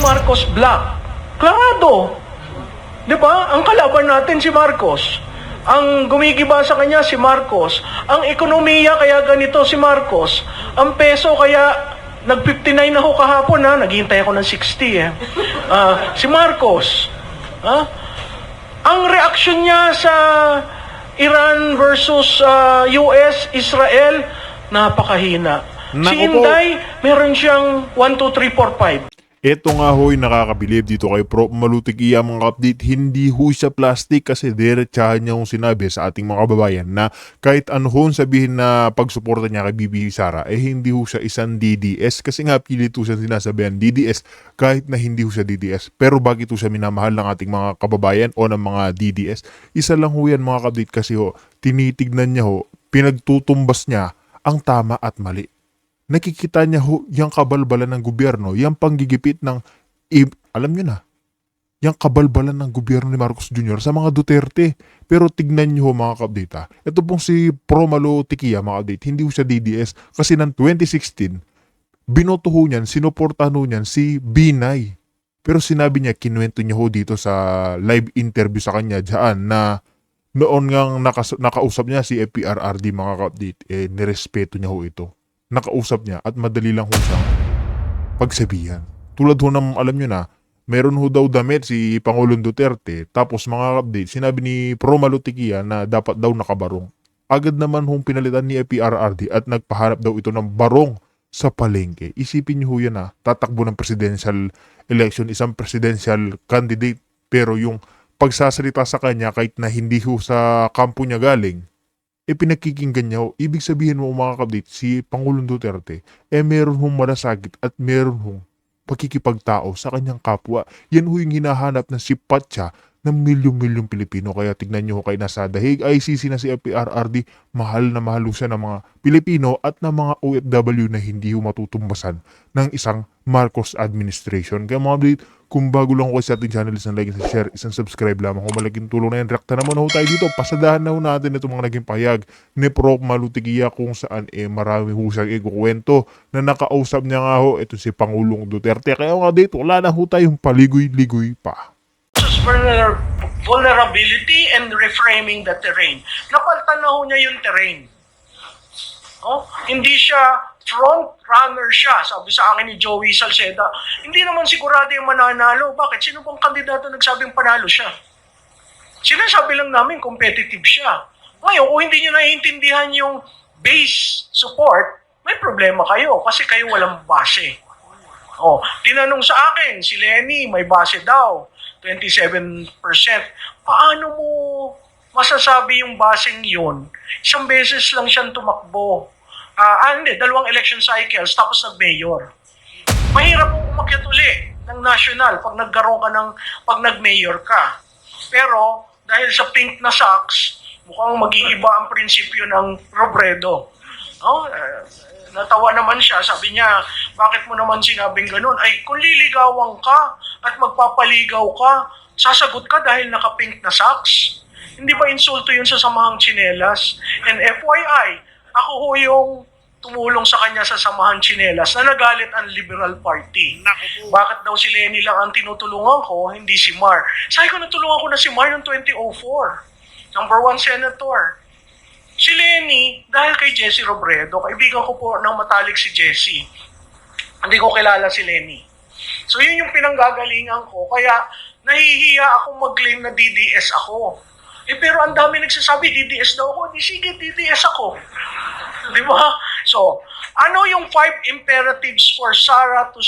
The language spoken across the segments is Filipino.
Marcos Black. Klarado. Di ba? Ang kalaban natin si Marcos. Ang gumigiba sa kanya si Marcos. Ang ekonomiya kaya ganito si Marcos. Ang peso kaya nag-59 na ho kahapon ha. Naghihintay ako ng 60 eh. Si Marcos. Ang reaksyon niya sa Iran versus US, Israel, napakahina. Si Inday, meron siyang 1, 2, 3, 4, 5. Ito nga ho'y nakakabilib dito kay Prof. Malutikia mga update. Hindi ho siya plastic kasi diretsahan niya yung sinabi sa ating mga kababayan na kahit ano hon sabihin na pagsuporta niya kay Bibi Sara, hindi ho siya isang DDS kasi nga pilit ho siya sinasabihan DDS kahit na hindi ho siya DDS. Pero bakit ho siya minamahal ng ating mga kababayan o ng mga DDS? Isa lang ho yan mga update kasi ho, tinitignan niya ho, pinagtutumbas niya ang tama at mali. Nakikita niya ho, yung kabalbalan ng gobyerno, yung panggigipit ng, alam niyo na, yung kabalbalan ng gobyerno ni Marcos Jr. sa mga Duterte. Pero tignan niyo ho mga ka-update ha. Ito pong si Pro Malutikia mga update, hindi ho siya DDS kasi ng 2016, binoto ho niyan, sinuportahan ho niyan si Binay. Pero sinabi niya, kinuwento niya ho dito sa live interview sa kanya dyan na noon ngang nakausap niya si FPRRD mga ka-update, nirespeto niya ho ito. Nakausap niya at madali lang ho siyang pagsabihan. Tulad ho ng alam nyo na, meron ho daw damit si Pangulong Duterte tapos mga update, sinabi ni Pro Malutikia na dapat daw nakabarong. Agad naman hong pinalitan ni FPRRD at nagpahanap daw ito ng barong sa palengke. Isipin nyo ho yan tatakbo ng presidential election, isang presidential candidate pero yung pagsasalita sa kanya kahit na hindi ho sa kampo niya galing, pinakikinggan niya ho. Ibig sabihin mo mga kapatid, si Pangulong Duterte, meron hong malasakit at meron hong pagkikipagtao sa kanyang kapwa. Yan ho yung hinahanap na sipat siya ng milyong-milyong Pilipino. Kaya tignan niyo ho kay nasa dahig ICC na si FPRRD, mahal na mahal siya ng mga Pilipino at ng mga OFW na hindi ho matutumbasan ng isang Marcos administration. Kaya mga kapatid, kung bago lang ko sa ating channel, isang like, isang share, isang subscribe lamang. Kung malaking tulong na yan, reacta naman ho tayo dito. Pasadahan na ho natin itong mga naging pahayag ni Prof. Malutikia kung saan marami ho siyang ikukwento na nakausap niya nga ho, ito si Pangulong Duterte. Kaya nga dito, wala na ho tayong paligoy-ligoy pa. Vulnerability and reframing the terrain. Napalitan na ho niya yung terrain. Hindi siya front runner siya, sabi sa akin ni Joey Salceda. Hindi naman sigurado yung mananalo. Bakit? Sino bang kandidato nagsabing panalo siya? Sinasabi lang namin competitive siya. Ngayon, kung hindi nyo naiintindihan yung base support, may problema kayo kasi kayo walang base. Tinanong sa akin, si Lenny, may base daw, 27%. Paano mo masasabi yung baseng yun? Isang beses lang siyang tumakbo. Hindi, 2 election cycles, tapos nag-mayor. Mahirap po umakyat uli ng national pag nag-mayor ka. Pero, dahil sa pink na socks, mukhang mag-iiba ang prinsipyo ng Robredo. Natawa naman siya, sabi niya, bakit mo naman sinabing ganun? Ay, kung liligawan ka at magpapaligaw ka, sasagot ka dahil naka-pink na socks? Hindi ba insulto yun sa samahang tsinelas? And FYI, ako ho yung tumulong sa kanya sa Samahang Tsinelas na nagalit ang Liberal Party. Bakit daw si Lenny lang ang tinutulungan ko, hindi si Mar? Sabi ko, natulungan ko na si Mar noong 2004. Number 1 senator. Si Lenny, dahil kay Jesse Robredo, kaibigan ko po ng matalik si Jesse. Hindi ko kilala si Lenny. So yun yung pinanggagalingan ko. Kaya nahihiya ako mag-claim na DDS ako. Pero ang dami nagsasabi, DDS daw ako. Di sige, DDS ako. Di ba? So, ano yung 5 imperatives for Sara to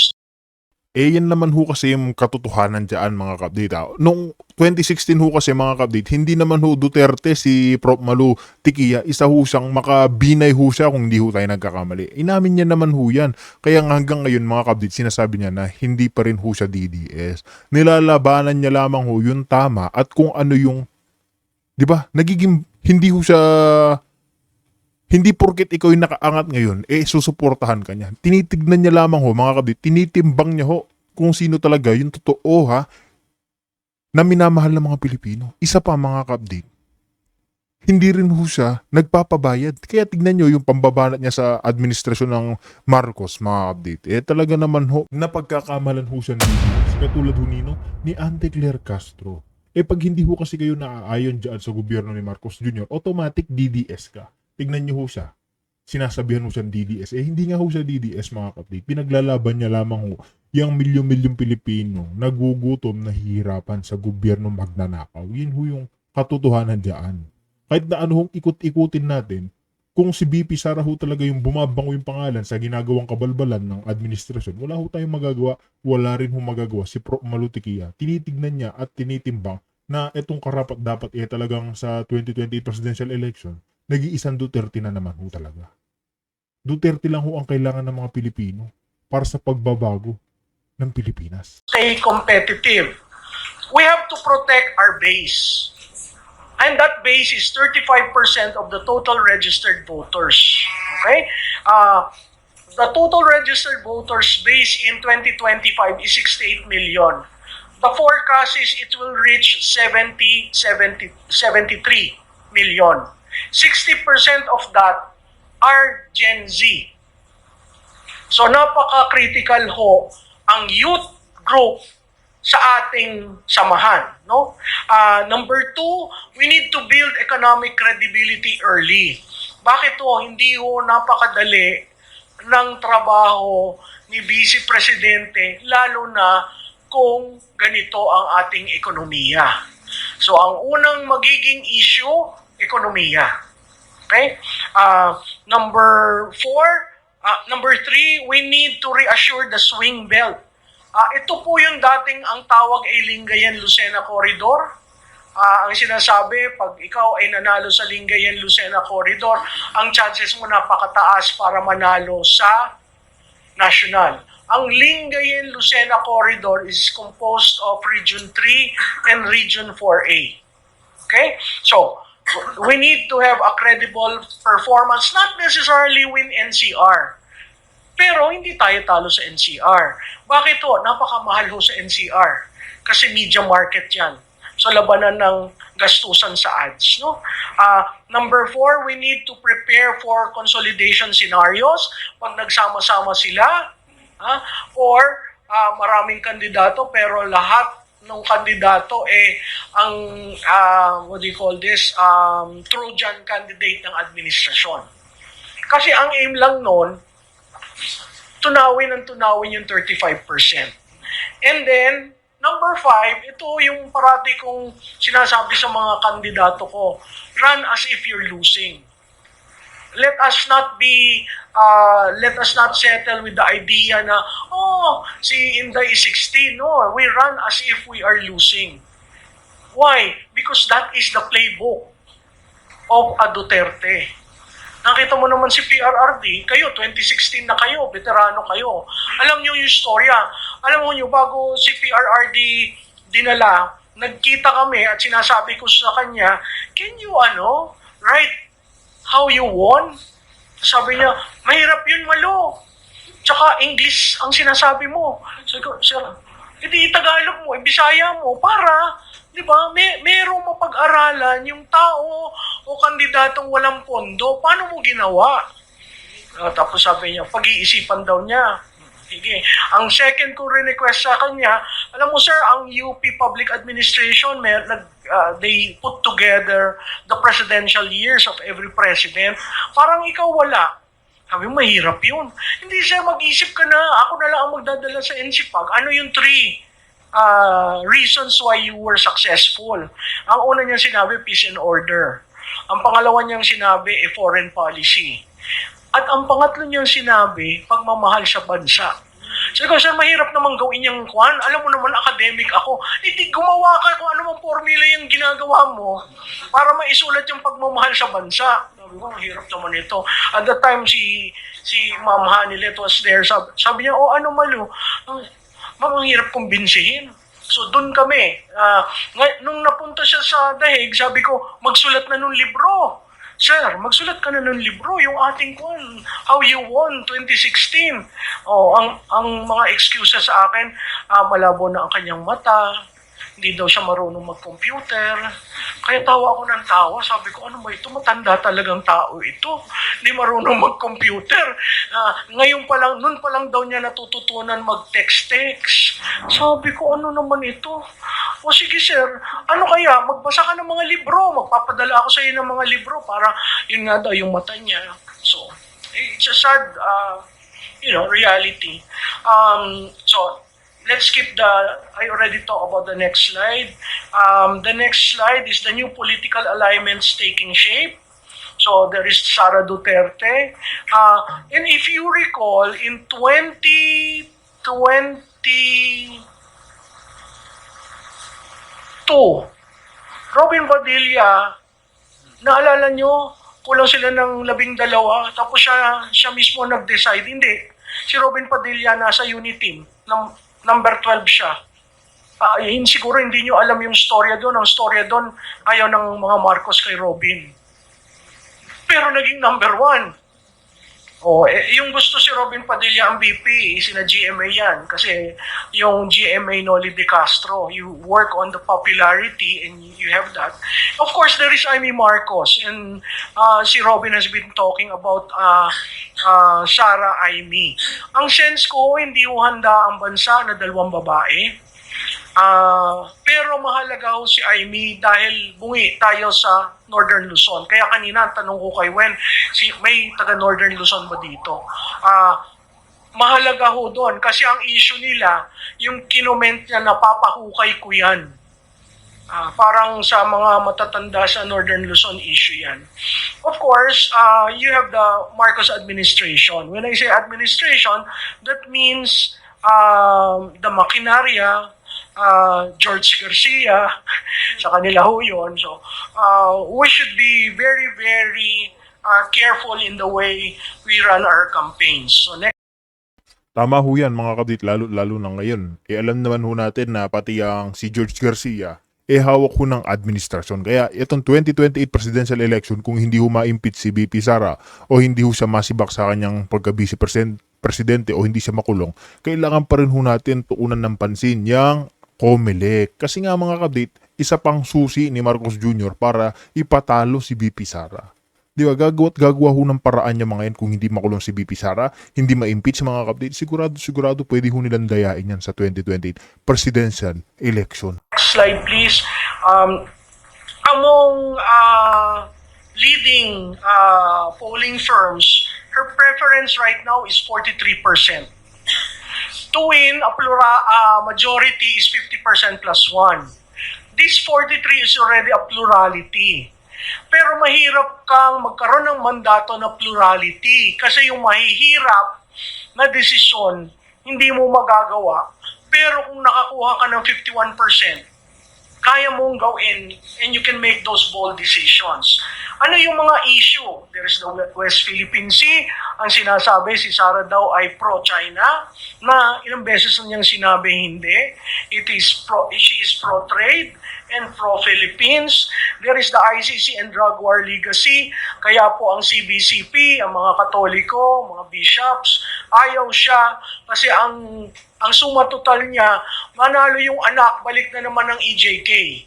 yan naman ho kasi yung katotohanan dyan mga kapdate. Noong 2016 ho kasi mga kapdate, hindi naman ho Duterte si Prof. Malutikia, isa ho siyang makabinay ho siya kung hindi ho tayo nagkakamali. Inamin niya naman ho yan. Kaya hanggang ngayon mga kapdate, sinasabi niya na hindi pa rin ho siya DDS. Nilalabanan niya lamang ho yung tama at kung ano yung, di ba, nagiging, hindi ho siya, hindi porket ikaw yung nakaangat ngayon, susuportahan ka niya. Tinitignan niya lamang ho, mga kabdit, tinitimbang niya ho kung sino talaga yung totoo na minamahal ng mga Pilipino. Isa pa mga kabdit, hindi rin ho siya nagpapabayad. Kaya tignan nyo yung pambabanat niya sa administrasyon ng Marcos, mga update. Talaga naman ho, napagkakamalan ho siya ng DDS. Katulad ho ni Ante Claire Castro. Pag hindi ho kasi kayo naaayon dyan sa gobyerno ni Marcos Jr., automatic DDS ka. Tignan nyo ho siya. Sinasabihan ho siyang DDS. Hindi nga ho siya DDS, mga kapatid. Pinaglalaban niya lamang ho yung milyon-milyong Pilipino nagugutom, nahihirapan sa gobyerno magnanakaw. Yun ho yung katotohanan dyan. Kahit na ano hong ikot-ikutin natin, kung si BP Sara ho talaga yung bumabango yung pangalan sa ginagawang kabalbalan ng administrasyon, wala ho tayong magagawa, wala rin ho magagawa si Pro Malutikia. Tinitignan niya at tinitimbang na itong karapat dapat talagang sa 2020 presidential election, nag-iisang Duterte na naman ho talaga. Duterte lang ho ang kailangan ng mga Pilipino para sa pagbabago ng Pilipinas. Stay competitive. We have to protect our base. And that base is 35% of the total registered voters. Okay? The total registered voters base in 2025 is 68 million. The forecast is it will reach 73 million. 60% of that are Gen Z. So napaka-critical ho ang youth group sa ating samahan, no? Number 2, we need to build economic credibility early. Bakit to? Hindi ho napakadali ng trabaho ni Vice Presidente, lalo na kung ganito ang ating ekonomiya. So ang unang magiging issue, ekonomiya. Okay? Number 3, we need to reassure the swing belt. Ito po yung dating ang tawag ay Lingayen-Lucena Corridor. Ang sinasabi, pag ikaw ay nanalo sa Lingayen-Lucena Corridor, ang chances mo napakataas para manalo sa national. Ang Lingayen-Lucena Corridor is composed of Region 3 and Region 4A. Okay? So, we need to have a credible performance, not necessarily win NCR. Pero hindi tayo talo sa NCR. Bakit to? Napakamahal ho sa NCR. Kasi media market yan. So labanan ng gastusan sa ads. No? Number 4, we need to prepare for consolidation scenarios. Pag nagsama-sama sila, or maraming kandidato pero lahat ng kandidato ang what do you call this, Trojan candidate ng administrasyon. Kasi ang aim lang nun, tunawin yung 35%. And then, number 5, ito yung parati kong sinasabi sa mga kandidato ko, run as if you're losing. Let us not settle with the idea na, si Inday is 16. No, we run as if we are losing. Why? Because that is the playbook of a Duterte. Nakita mo naman si PRRD, kayo, 2016 na kayo, veterano kayo. Alam niyo yung storya. Alam mo niyo, bago si PRRD dinala, nagkita kami at sinasabi ko sa kanya, can you, write how you won? Sabi niya, mahirap yun, Malo. Tsaka English ang sinasabi mo. Sabi ko, sir, hindi Tagalog mo, Bisaya mo, para, di ba, merong mapag-aralan yung tao o kandidatong walang pondo. Paano mo ginawa? Tapos sabi niya, pag-iisipan daw niya. Sige. Ang second ko request sa kanya, alam mo sir, ang UP Public Administration, they put together the presidential years of every president. Parang ikaw wala. Sabi mo, mahirap yun. Hindi sir, mag-isip ka na. Ako na lang ang magdadala sa NCPAG. Ano yung 3 reasons why you were successful? Ang una niya sinabi, peace and order. Ang pangalawa niyang sinabi, foreign policy. At ang pangatlo niyang sinabi, pagmamahal sa bansa. Sabi ko, sir, mahirap naman gawin yung kwan. Alam mo naman, academic ako. Hindi gumawa ka kung ano mang formula yung ginagawa mo para maisulat yung pagmamahal sa bansa. Sabi ko, mahirap naman ito. At that time, si Ma'am Hanilet was there. Sabi niya, Malu, Ma'am, ang hirap kumbinsihin. So, doon kami. Nung napunta siya sa Dahig, sabi ko, magsulat na nung libro. Sir, magsulat ka na ng libro, yung ating kwan, How You Won 2016. Ang mga excuses sa akin, malabo na ang kanyang mata, hindi daw siya marunong mag-computer. Kaya tawa ako ng tawa. Sabi ko, ano ba ito? Matanda talagang tao ito. Hindi marunong mag-computer. Ngayon pa lang, noon pa lang daw niya natututunan mag-text-text. Sabi ko, ano naman ito? O sige sir, ano kaya? Magbasa ka ng mga libro. Magpapadala ako sa iyo ng mga libro para yun nga daw yung mata niya. So, it's a sad, reality. So, let's skip I already talked about the next slide. The next slide is the new political alignments taking shape. So there is Sara Duterte. And if you recall, in 2022, Robin Padilla, naalala nyo, kulang sila ng 12, tapos siya mismo nag-decide. Hindi. Si Robin Padilla nasa unit team. Number 12 siya. Siguro hindi nyo alam yung storya doon. Ang storya doon, ayaw ng mga Marcos kay Robin. Pero naging number 1. Yung gusto si Robin Padilla ang VP, sina GMA yan. Kasi yung GMA Noli De Castro, you work on the popularity and you have that. Of course, there is Amy Marcos. And si Robin has been talking about Sara Amy. Ang sense ko, hindi handa ang bansa na 2 babae. Pero mahalaga ho si Amy dahil bungi tayo sa Northern Luzon. Kaya kanina, tanong ko kay Wen, may taga Northern Luzon ba dito? Mahalaga ho doon kasi ang issue nila, yung kinoment niya na papahukay ko yan. Parang sa mga matatanda sa Northern Luzon issue yan. Of course, you have the Marcos administration. When I say administration, that means the Maquinaria, George Garcia, sa kanila ho yun. So, we should be very, very careful in the way we run our campaigns. So, next. Tama ho yan mga kabdit, lalo na ngayon. Alam naman ho natin na pati ang si George Garcia, hawak ho ng administrasyon. Kaya itong 2028 presidential election, kung hindi ho ma-impeach si BP Sara o hindi ho siya masibak sa kanyang pagka-vice presidente o hindi siya makulong, kailangan pa rin ho natin tuunan ng pansin yang COMELEC. Kasi nga mga kabdit, isa pang susi ni Marcos Jr. para ipatalo si BP Sara. Di ba, gagawa ho ng paraan niya mga yan kung hindi makulong si BP Sara, hindi ma-impeach mga kabdit, sigurado pwede ho nilang dayain yan sa 2028 presidential election. Next slide please. Among leading polling firms, her preference right now is 43%. To win, majority is 50% plus 1. This 43 is already a plurality. Pero mahirap kang magkaroon ng mandato na plurality kasi yung mahihirap na desisyon hindi mo magagawa. Pero kung nakakuha ka ng 51%, kaya mong gawin and you can make those bold decisions. Ano yung mga issue? There is the West Philippine Sea. Ang sinasabi, si Sara daw ay pro-China, na ilang beses na niyang sinabi hindi. She is pro-trade and pro-Philippines. There is the ICC and drug war legacy. Kaya po ang CBCP, ang mga Katoliko, mga bishops, ayaw siya kasi ang suma total niya, manalo yung anak, balik na naman ng EJK.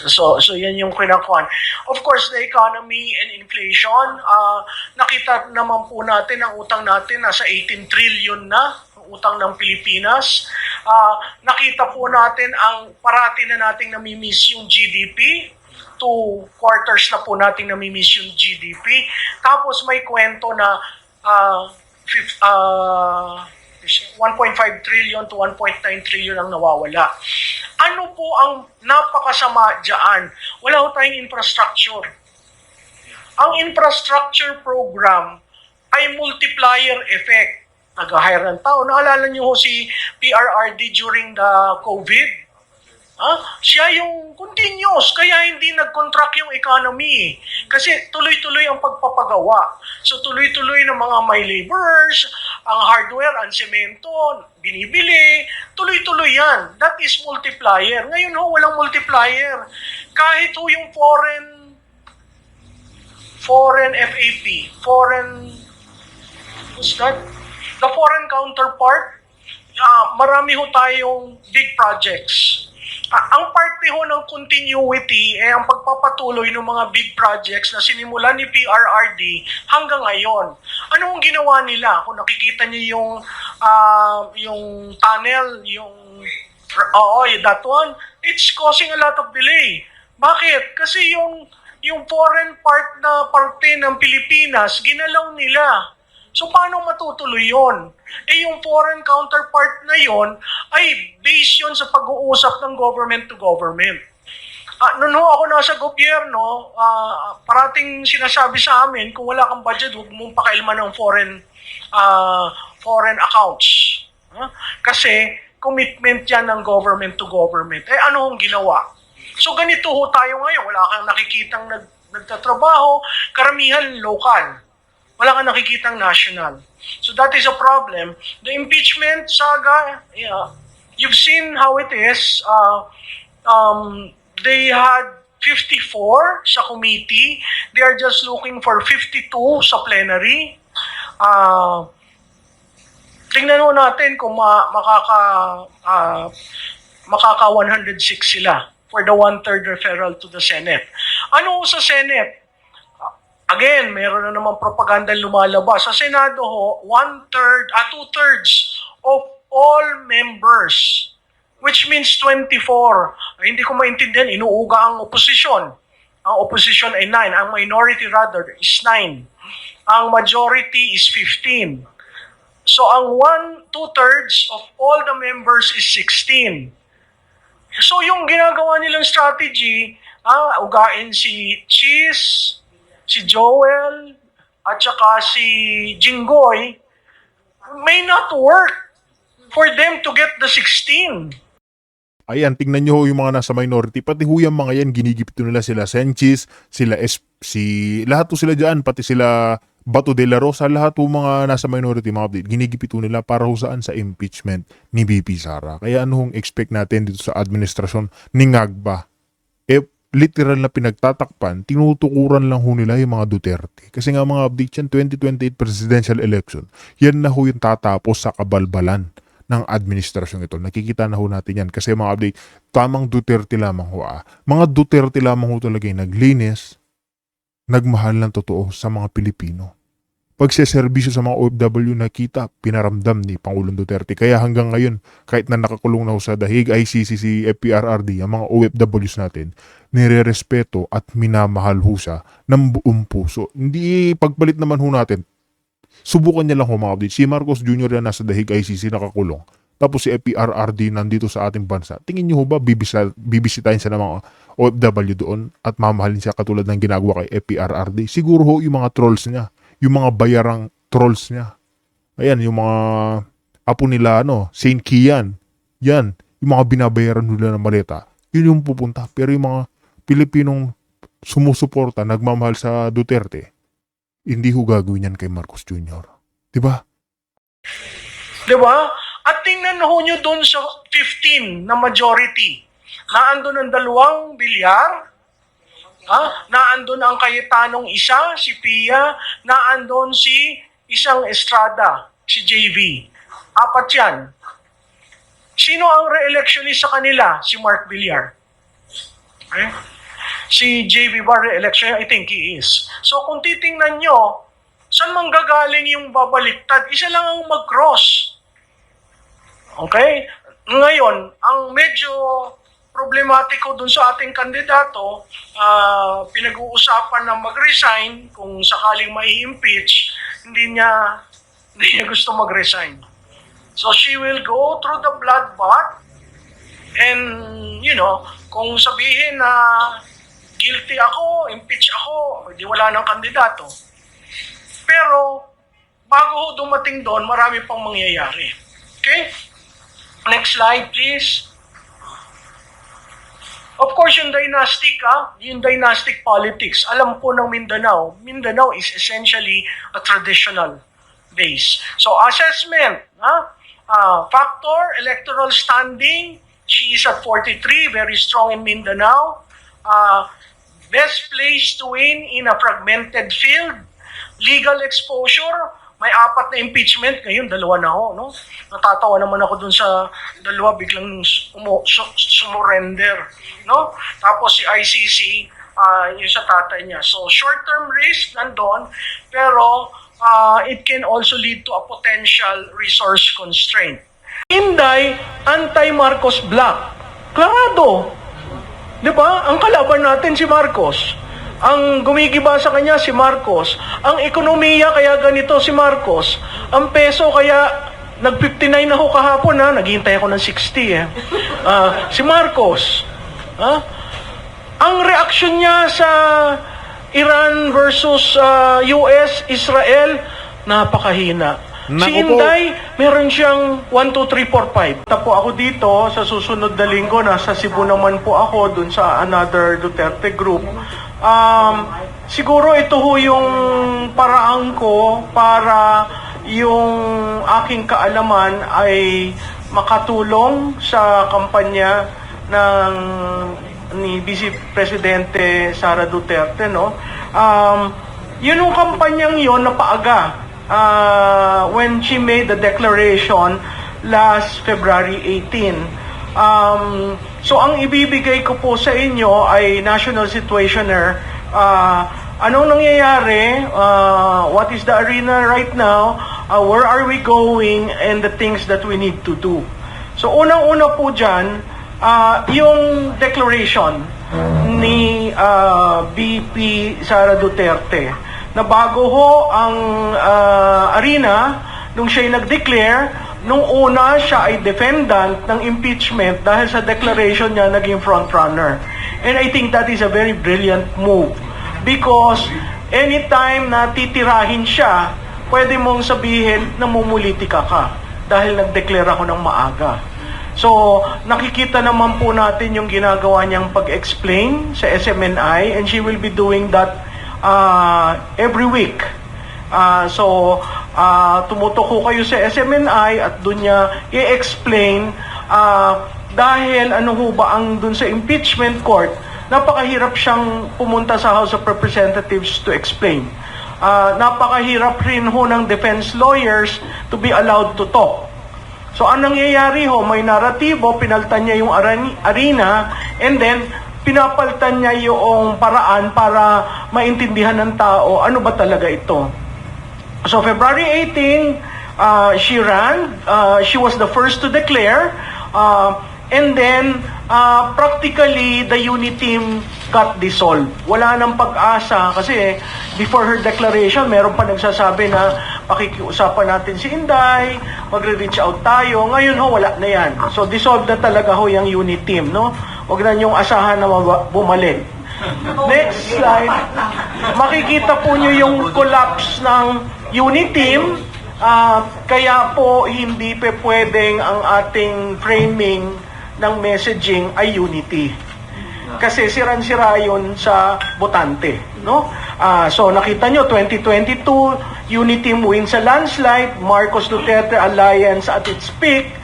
So yan yung kinakuan. Of course, the economy and inflation, nakita naman po natin ang utang natin, nasa 18 trillion na, utang ng Pilipinas. Nakita po natin ang parati na nating namimiss yung GDP. 2 quarters na po nating namimiss yung GDP. Tapos may kwento na 1.5 trillion to 1.9 trillion ang nawawala. Ano po ang napakasama dyan? Wala ho tayong infrastructure. Ang infrastructure program ay multiplier effect. Nag-hire ng tao. Naalala niyo ho si PRRD during the COVID? Siya yung continuous, kaya hindi nag-contract yung economy. Kasi tuloy-tuloy ang pagpapagawa. So tuloy-tuloy ng mga may laborers, ang hardware, ang semento, binibili, tuloy-tuloy yan. That is multiplier. Ngayon ho, walang multiplier. Kahit ho yung foreign FAP, what's that? The foreign counterpart, marami ho tayong big projects. Ang parte ho ng continuity ang pagpapatuloy ng mga big projects na sinimulan ni PRRD hanggang ngayon. Ano ang ginawa nila? Kung nakikita niyo yung tunnel, that one, it's causing a lot of delay. Bakit? Kasi yung foreign part na parte ng Pilipinas, ginalaw nila. So, paano matutuloy yon? Yung foreign counterpart na yon ay based yon sa pag-uusap ng government to government. Noon ako nasa gobyerno, parating sinasabi sa amin, kung wala kang budget, huwag mong pakialaman ng foreign accounts. Kasi, commitment yan ng government to government. Ano hong ginawa? So, ganito ho tayo ngayon. Wala kang nakikitang nagtatrabaho, karamihan local. Wala kang nakikitang national. So that is a problem. The impeachment saga, you've seen how it is. They had 54 sa committee. They are just looking for 52 sa plenary. Tingnan mo natin kung makaka 106 sila for the 1/3 referral to the Senate. Ano sa Senate? Again, meron na naman propaganda lumalabas. Sa Senado ho, 2/3 of all members, which means 24. Hindi ko maintindihan, inuuga ang opposition. Ang opposition ay 9. Ang minority rather is 9. Ang majority is 15. So, ang 2/3 of all the members is 16. So, yung ginagawa nilang strategy, ugain si Cheese, si Joel, at saka si Jinggoy, may not work for them to get the 16. Ayan, tingnan nyo ho yung mga nasa minority. Pati ho yung mga yan, ginigipito nila sila Senchis, lahat ho sila dyan, pati sila Bato de la Rosa, lahat ho mga nasa minority, mga update, ginigipito nila para ho saan sa impeachment ni VP Sara. Kaya ano hong expect natin dito sa administrasyon ni Ngagba? Literal na pinagtatakpan, tinutukuran lang ho nila yung mga Duterte. Kasi nga mga update yan, 2028 presidential election, yan na ho yung tatapos sa kabalbalan ng administrasyon ito. Nakikita na ho natin yan. Kasi mga update, tamang Duterte lamang ho. Mga Duterte lamang ho talaga yung naglinis, nagmahal ng totoo sa mga Pilipino. Pagseserbisyo sa mga OFW nakita, pinaramdam ni Pangulong Duterte. Kaya hanggang ngayon, kahit na nakakulong na ho sa dahig ICC si FPRRD, ang mga OFWs natin, nire-respeto at minamahal ho siya ng buong puso. Hindi pagpalit naman ho natin. Subukan niya lang ho mga update. Si Marcos Jr. yan nasa dahig ICC nakakulong. Tapos si FPRRD nandito sa ating bansa. Tingin niyo ho ba bibisitahin siya ng mga OFW doon at mamahalin siya katulad ng ginagawa kay FPRRD? Siguro ho yung mga trolls niya. Yung mga bayarang trolls niya. Ayan, yung mga apo nila, Saint Kian. Yan, yung mga binabayaran nila ng maleta. Yun yung pupunta. Pero yung mga Pilipinong sumusuporta, nagmamahal sa Duterte, hindi ho gagawin yan kay Marcos Jr. Diba? Diba? At tingnan ho nyo doon sa 15 na majority. Naandun ang 2 bilyar, naandun ang Kayetanong isa, si Pia, naandun si isang Estrada, si JV. 4 yan. Sino ang re-electionist sa kanila? Si Mark Villar. Okay? Si JV ba re-election? I think he is. So kung titingnan nyo, saan manggagaling yung babaliktad? Isa lang ang mag-cross. Okay? Ngayon, ang medyo problematiko dun sa ating kandidato, pinag-uusapan na mag-resign kung sakaling mai-impeach, hindi niya gusto mag-resign. So she will go through the bloodbath and, kung sabihin na guilty ako, impeach ako, hindi wala ng kandidato. Pero, bago dumating doon, marami pang mangyayari. Okay? Next slide, please. Of course, yung dynastic politics, alam po ng Mindanao is essentially a traditional base. So, assessment, factor, electoral standing, she is at 43, very strong in Mindanao. Best place to win in a fragmented field. Legal exposure, may 4 na impeachment, ngayon 2 na ho, no? Natatawa naman ako dun sa 2, biglang sumurrender, no? Tapos si ICC, yung sa tatay niya. So, short-term risk nandun, pero it can also lead to a potential resource constraint. Inday, anti-Marcos block. Klarado. Di ba? Ang kalaban natin si Marcos. Ang gumigiba sa kanya si Marcos. Ang ekonomiya kaya ganito si Marcos. Ang peso kaya nag-59 ako kahapon ha. Naghihintay ako ng 60 eh. Si Marcos. Ang reaksyon niya sa Iran versus US, Israel, napakahina. Si Naku po. Inday, meron siyang 1, 2, 3, 4, 5. Tapo ako dito, sa susunod na linggo, nasa Cebu naman po ako, dun sa another Duterte group. Siguro ito ho yung paraan ko para yung aking kaalaman ay makatulong sa kampanya ni Vice Presidente Sara Duterte, no? Yun yung kampanyang yon na paaga when she made the declaration last February 18. So ang ibibigay ko po sa inyo ay national situationer. Anong nangyayari? What is the arena right now? Where are we going? And the things that we need to do. So unang-una po dyan, yung declaration ni VP Sara Duterte na bago ho ang arena nung siya'y nag-declare. Nung una, siya ay defendant ng impeachment dahil sa declaration niya naging frontrunner. And I think that is a very brilliant move because anytime na titirahin siya, pwede mong sabihin na mumulitika ka dahil nag-declare ako ng maaga. So, nakikita naman po natin yung ginagawa niyang pag-explain sa SMNI and she will be doing that every week. Tumutok ko kayo sa SMNI at doon niya i-explain dahil ano ho ba ang doon sa impeachment court, napakahirap siyang pumunta sa House of Representatives to explain. Napakahirap rin ho ng defense lawyers to be allowed to talk. So anong nangyayari ho, may naratibo, pinaltan niya yung arena and then pinapaltan niya yung paraan para maintindihan ng tao ano ba talaga ito. So February 18, she ran. She was the first to declare. And then, practically, the unit team got dissolved. Wala nang pag-asa kasi before her declaration, meron pa nagsasabi na pakikiusapan natin si Inday, magre-reach out tayo. Ngayon ho, wala na yan. So dissolved na talaga ho yung unit team, no? Huwag na niyong asahan na bumalik. Next slide. Makikita po niyo yung collapse ng unit team. Kaya po hindi pa pwedeng ang ating framing ng messaging ay unity. Kasi siran-sira yun sa botante, no? So nakita nyo, 2022, unity team wins a landslide, Marcos Duterte Alliance at its peak.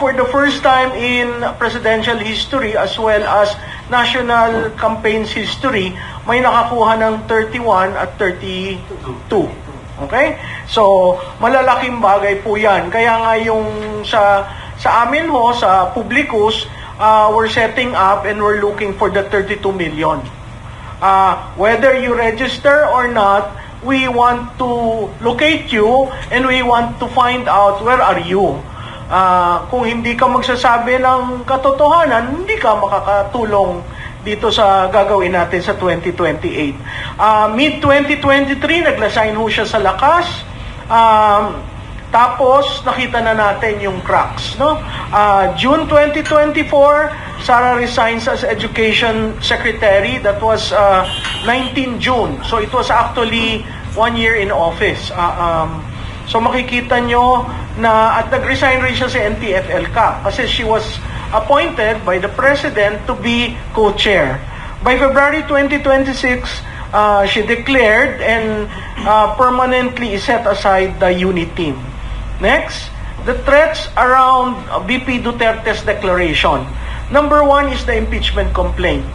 For the first time in presidential history as well as national campaigns history, may nakakuha ng 31 at 32. Okay? So, malalaking bagay po yan. Kaya nga yung sa amin ho, sa publicus, we're setting up and we're looking for the 32 million. Whether you register or not, we want to locate you and we want to find out where are you. Kung hindi ka magsasabi ng katotohanan, hindi ka makakatulong dito sa gagawin natin sa 2028. Mid-2023, nag-resign ho siya sa lakas. Tapos, nakita na natin yung cracks. No? June 2024, Sara resigns as Education Secretary. That was 19 June. So, it was actually 1 year in office. So makikita nyo na at nag-resign rin siya sa NTF-ELCA kasi she was appointed by the President to be co-chair. By February 2026, she declared and permanently set aside the unit team. Next, the threats around VP Duterte's declaration. Number 1 is the impeachment complaint.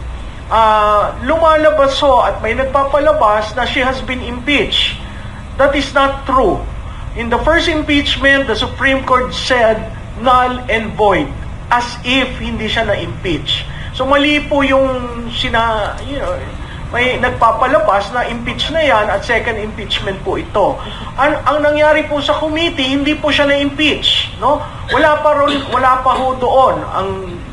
Lumalabas at may nagpapalabas na she has been impeached. That is not true. In the first impeachment, the Supreme Court said null and void, as if hindi siya na-impeach. So mali po yung may nagpapalabas na impeach na yan at second impeachment po ito. Ang nangyari po sa committee, hindi po siya na-impeach, no? Wala pa ho doon. Ang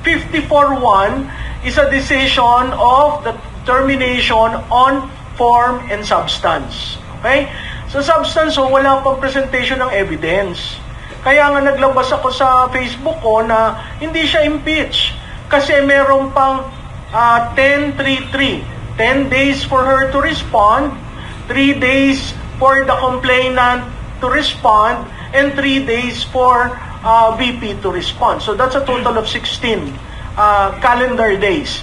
54-1 is a decision of the termination on form and substance. Okay? Sa substance, wala pang presentation ng evidence. Kaya nga naglabas ako sa Facebook ko na hindi siya impeach. Kasi meron pang 10-3-3. 10 days for her to respond, 3 days for the complainant to respond, and 3 days for VP to respond. So that's a total of 16 calendar days.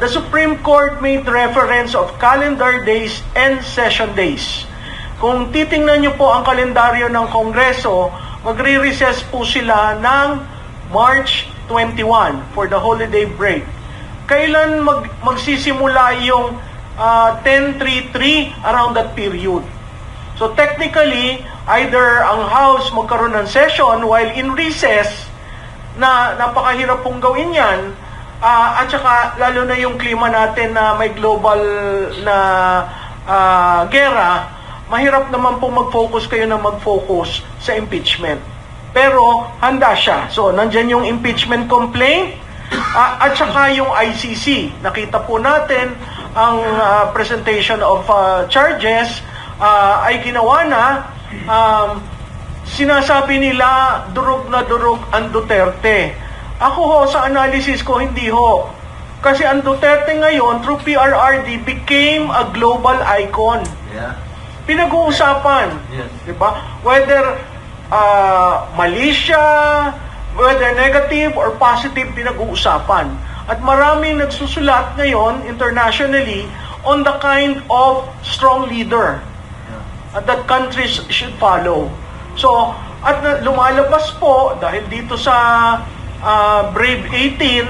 The Supreme Court made reference of calendar days and session days. Kung titingnan niyo po ang kalendaryo ng Kongreso, magre-recess po sila ng March 21 for the holiday break. Kailan magsisimula yung 10-3-3 around that period? So technically, either ang House magkaroon ng session while in recess, na napakahirap pong gawin yan, at saka lalo na yung klima natin na may global na gera, mahirap naman pong mag-focus kayo na mag-focus sa impeachment. Pero handa siya. So nandyan yung impeachment complaint at saka yung ICC. Nakita po natin ang presentation of charges ay ginawa na. Sinasabi nila durog na durog ang Duterte. Ako ho, sa analysis ko, hindi ho. Kasi ang Duterte ngayon, through PRRD, became a global icon. Yeah. Pinag-uusapan. Yes. Diba? Whether mali siya, whether negative or positive, pinag-uusapan. At maraming nagsusulat ngayon, internationally, on the kind of strong leader that countries should follow. So, at lumalabas po, dahil dito sa Brave 18,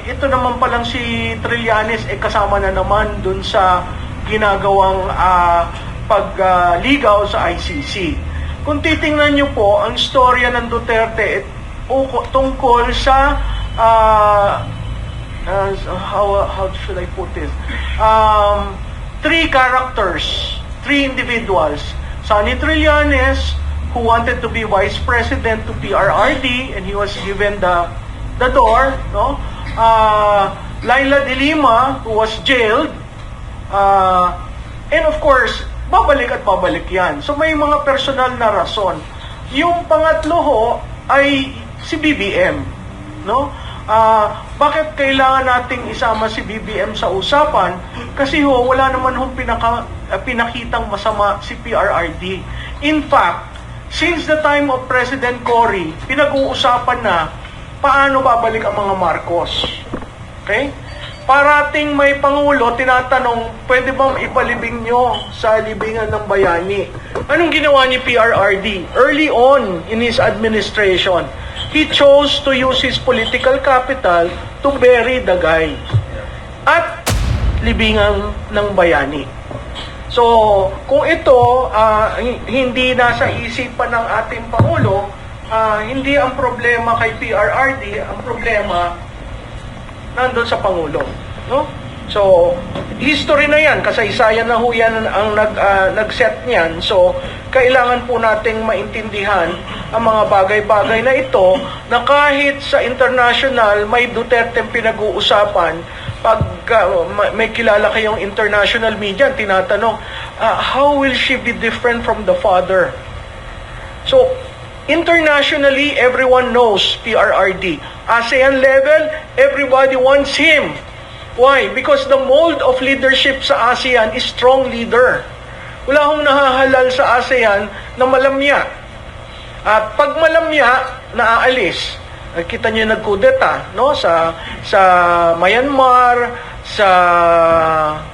ito naman palang si Trillanes kasama na naman dun sa ginagawang pagligaw sa ICC. Kung titingnan nyo po, ang storya ng Duterte tungkol sa how should I put this? 3 characters, 3 individuals. Sonny Trillanes, who wanted to be vice president to PRRD, and he was given the door, no? Laila de Lima, who was jailed, and of course, babalik at babalik yan. So may mga personal na rason. Yung pangatlo ho ay si BBM, no? Bakit kailangan nating isama si BBM sa usapan? Kasi ho, wala naman hong pinakitang masama si PRRD. In fact, since the time of President Cory, pinag-uusapan na paano babalik ang mga Marcos. Okay? Parating may Pangulo, tinatanong, pwede bang ipalibing nyo sa libingan ng bayani? Anong ginawa ni PRRD? Early on in his administration, he chose to use his political capital to bury the guy at libingan ng bayani. So, kung ito hindi nasa isipan ng ating Pangulo, hindi ang problema kay PRRD, ang problema nandun sa Pangulo. No? So, history na yan, kasaysayan na ho yan ang nag-set niyan. So, kailangan po nating maintindihan ang mga bagay-bagay na ito na kahit sa international may Duterte pinag-uusapan, pag may kilala kayong international media, tinatanong, how will she be different from the father? So, internationally, everyone knows PRRD. ASEAN level, everybody wants him. Why? Because the mold of leadership sa ASEAN is strong leader. Wala akong nahahalal sa ASEAN na malamya. At pag malamya, naaalis. Kita niyo nagkudeta, no? Sa Myanmar, sa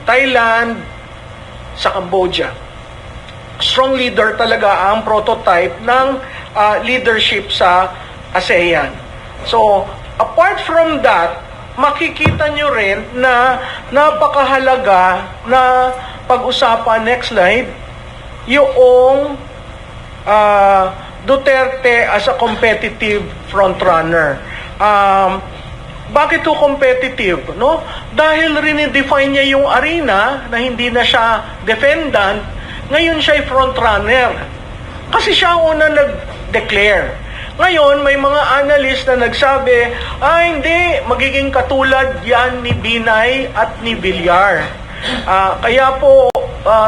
Thailand, sa Cambodia. Strong leader talaga ang prototype ng leadership sa ASEAN. So, apart from that, makikita nyo rin na napakahalaga na pag-usapan, next slide, yung Duterte as a competitive frontrunner. Bakit to competitive? No? Dahil rinedefine niya yung arena na hindi na siya defendant, ngayon siya ay frontrunner. Kasi siya ang una nag-declare. Ngayon, may mga analyst na nagsabi, hindi, magiging katulad yan ni Binay at ni Villar. Kaya po,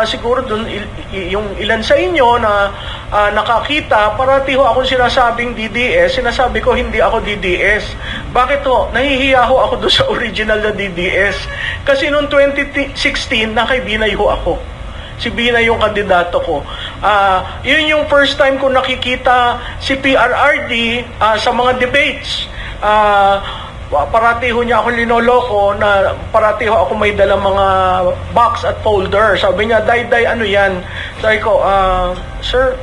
siguro dun, yung ilan sa inyo na nakakita, parati ho akong sinasabing DDS, sinasabi ko hindi ako DDS. Bakit ho? Nahihiya ho ako doon sa original na DDS. Kasi noong 2016, kay Binay ho ako. Si Binay yung kandidato ko. Yun yung first time ko nakikita si PRRD sa mga debates. Parati ho niya ako linoloko na parati ho ako may dala mga box at folder. Sabi niya, Day, ano yan? Sabi ko, sir,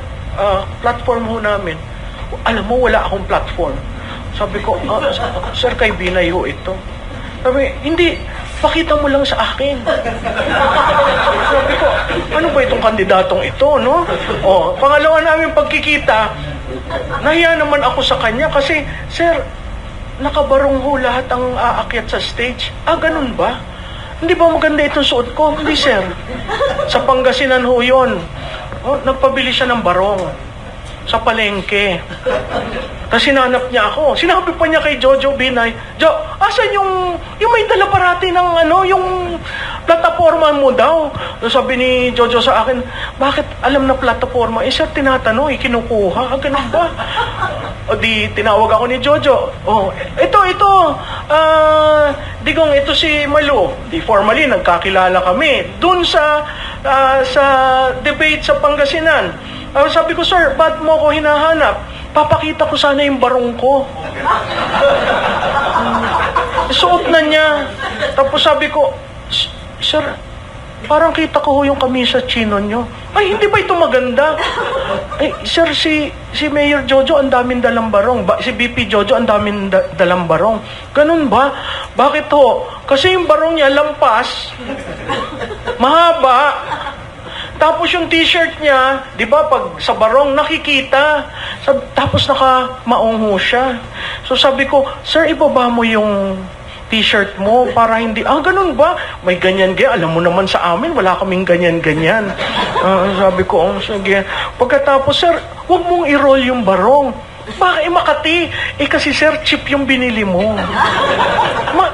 platform ho namin. Alam mo, wala akong platform. Sabi ko, sir, kay Binay ho ito. Sabi, hindi, pakita mo lang sa akin. Sabi ko, ano ba itong kandidatong ito, no? Pangalawa namin pagkikita, nahiya naman ako sa kanya kasi, sir, nakabarong ho lahat ang aakyat sa stage. Ganun ba? Hindi ba maganda itong suot ko? Hindi, sir. Sa Pangasinan ho yun. Nagpabili siya ng barong sa palengke. Tapos sinanap niya ako. Sinabi pa niya kay Jojo Binay, asan yung may dala parati ng yung plataforma mo daw? So sabi ni Jojo sa akin, bakit alam na plataforma? Sir, tinatanong, kinukuha. Ganun ba? O di, tinawag ako ni Jojo. Ito. Digong, ito si Malu. Di formally, nagkakilala kami. Doon sa debate sa Pangasinan. Sabi ko, sir, ba't mo ako hinahanap? Papakita ko sana yung barong ko. Suot na niya. Tapos sabi ko, sir, parang kita ko yung kamisa chino nyo. Ay, hindi ba ito maganda? Sir, si Mayor Jojo, ang daming dalang barong. Si BP Jojo, ang daming dalang barong. Ganun ba? Bakit ho? Kasi yung barong niya, lampas, mahaba. Tapos yung t-shirt niya, di ba, pag sa barong, nakikita. Tapos naka-maungho siya. So sabi ko, sir, ibaba mo yung t-shirt mo para hindi, ganun ba? May ganyan-ganyan. Alam mo naman sa amin, wala kaming ganyan-ganyan. Sabi ko, sige. Pagkatapos, sir, huwag mong i-roll yung barong. Bakit Makati? Kasi sir, cheap yung binili mo.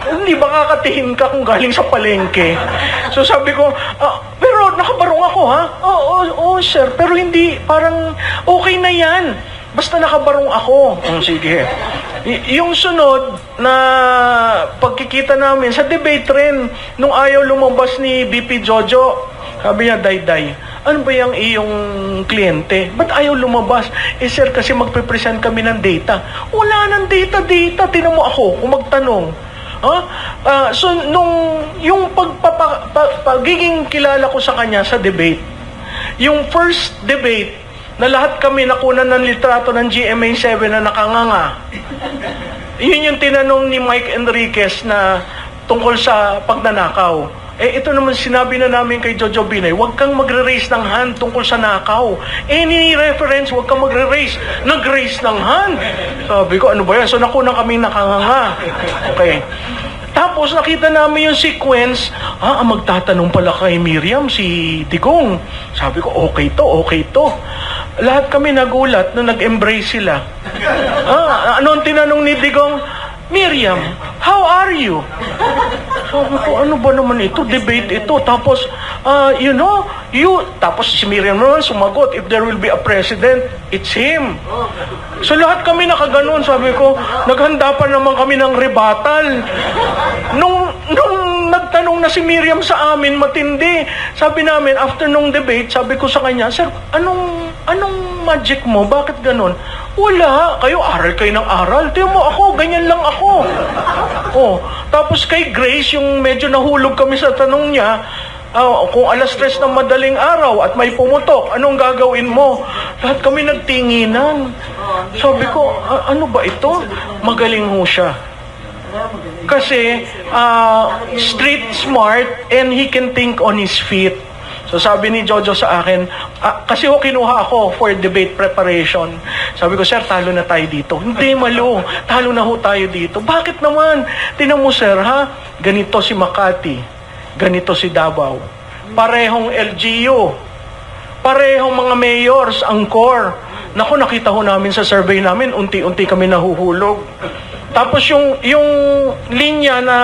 Hindi ba kakatihin ka kung galing sa palengke? So sabi ko, pero nakabarong ako ha? Oo, sir, pero hindi, parang okay na yan. Basta nakabarong ako. Sige. Yung sunod na pagkikita namin, sa debate rin, nung ayaw lumabas ni BP Jojo, sabi niya, Day, ano ba yung iyong kliyente? Ba't ayaw lumabas? Sir, kasi magpe-present kami ng data. Wala ng data. Tinan mo ako kung magtanong. So, yung pagiging kilala ko sa kanya sa debate, yung first debate, na lahat kami nakunan ng litrato ng GMA7 na nakanganga. Yun yung tinanong ni Mike Enriquez na tungkol sa pagnanakaw. Ito naman sinabi na namin kay Jojo Binay, huwag kang magre-raise ng hand tungkol sa nakaw. Any reference, huwag kang magre-raise. Nag-raise ng hand. Sabi ko, ano ba yan? So nakunan kami nakanganga. Okay. Tapos nakita namin yung sequence, magtatanong pala kay Miriam si Digong. Sabi ko, okay to. Lahat kami nagulat nung nag-embrace sila. Anong tinanong ni Digong? Miriam, how are you? Sabi ko, ano ba naman ito? Debate ito. Tapos, tapos si Miriam naman sumagot, if there will be a president, it's him. So lahat kami nakaganon. Sabi ko, naghanda pa naman kami ng rebuttal. Nung nagtanong na si Miriam sa amin, matindi. Sabi namin, after nung debate, sabi ko sa kanya, sir, anong magic mo? Bakit ganon? Wala. Aral kayo ng aral. Tiyan mo ako, ganyan lang ako. Tapos kay Grace, yung medyo nahulog kami sa tanong niya, kung alas 3 ng madaling araw at may pumutok, anong gagawin mo? Lahat kami nagtinginan. Sabi ko, ano ba ito? Magaling ho siya. Kasi, street smart and he can think on his feet. So sabi ni Jojo sa akin, Kasi kinuha ako for debate preparation. Sabi ko, sir, talo na tayo dito. Hindi, malo. Talo na ho tayo dito. Bakit naman? Tingnan mo, sir, ha? Ganito si Makati. Ganito si Davao. Parehong LGU. Parehong mga mayors, ang core. Naku, nakita ho namin sa survey namin, unti-unti kami nahuhulog. Tapos yung linya na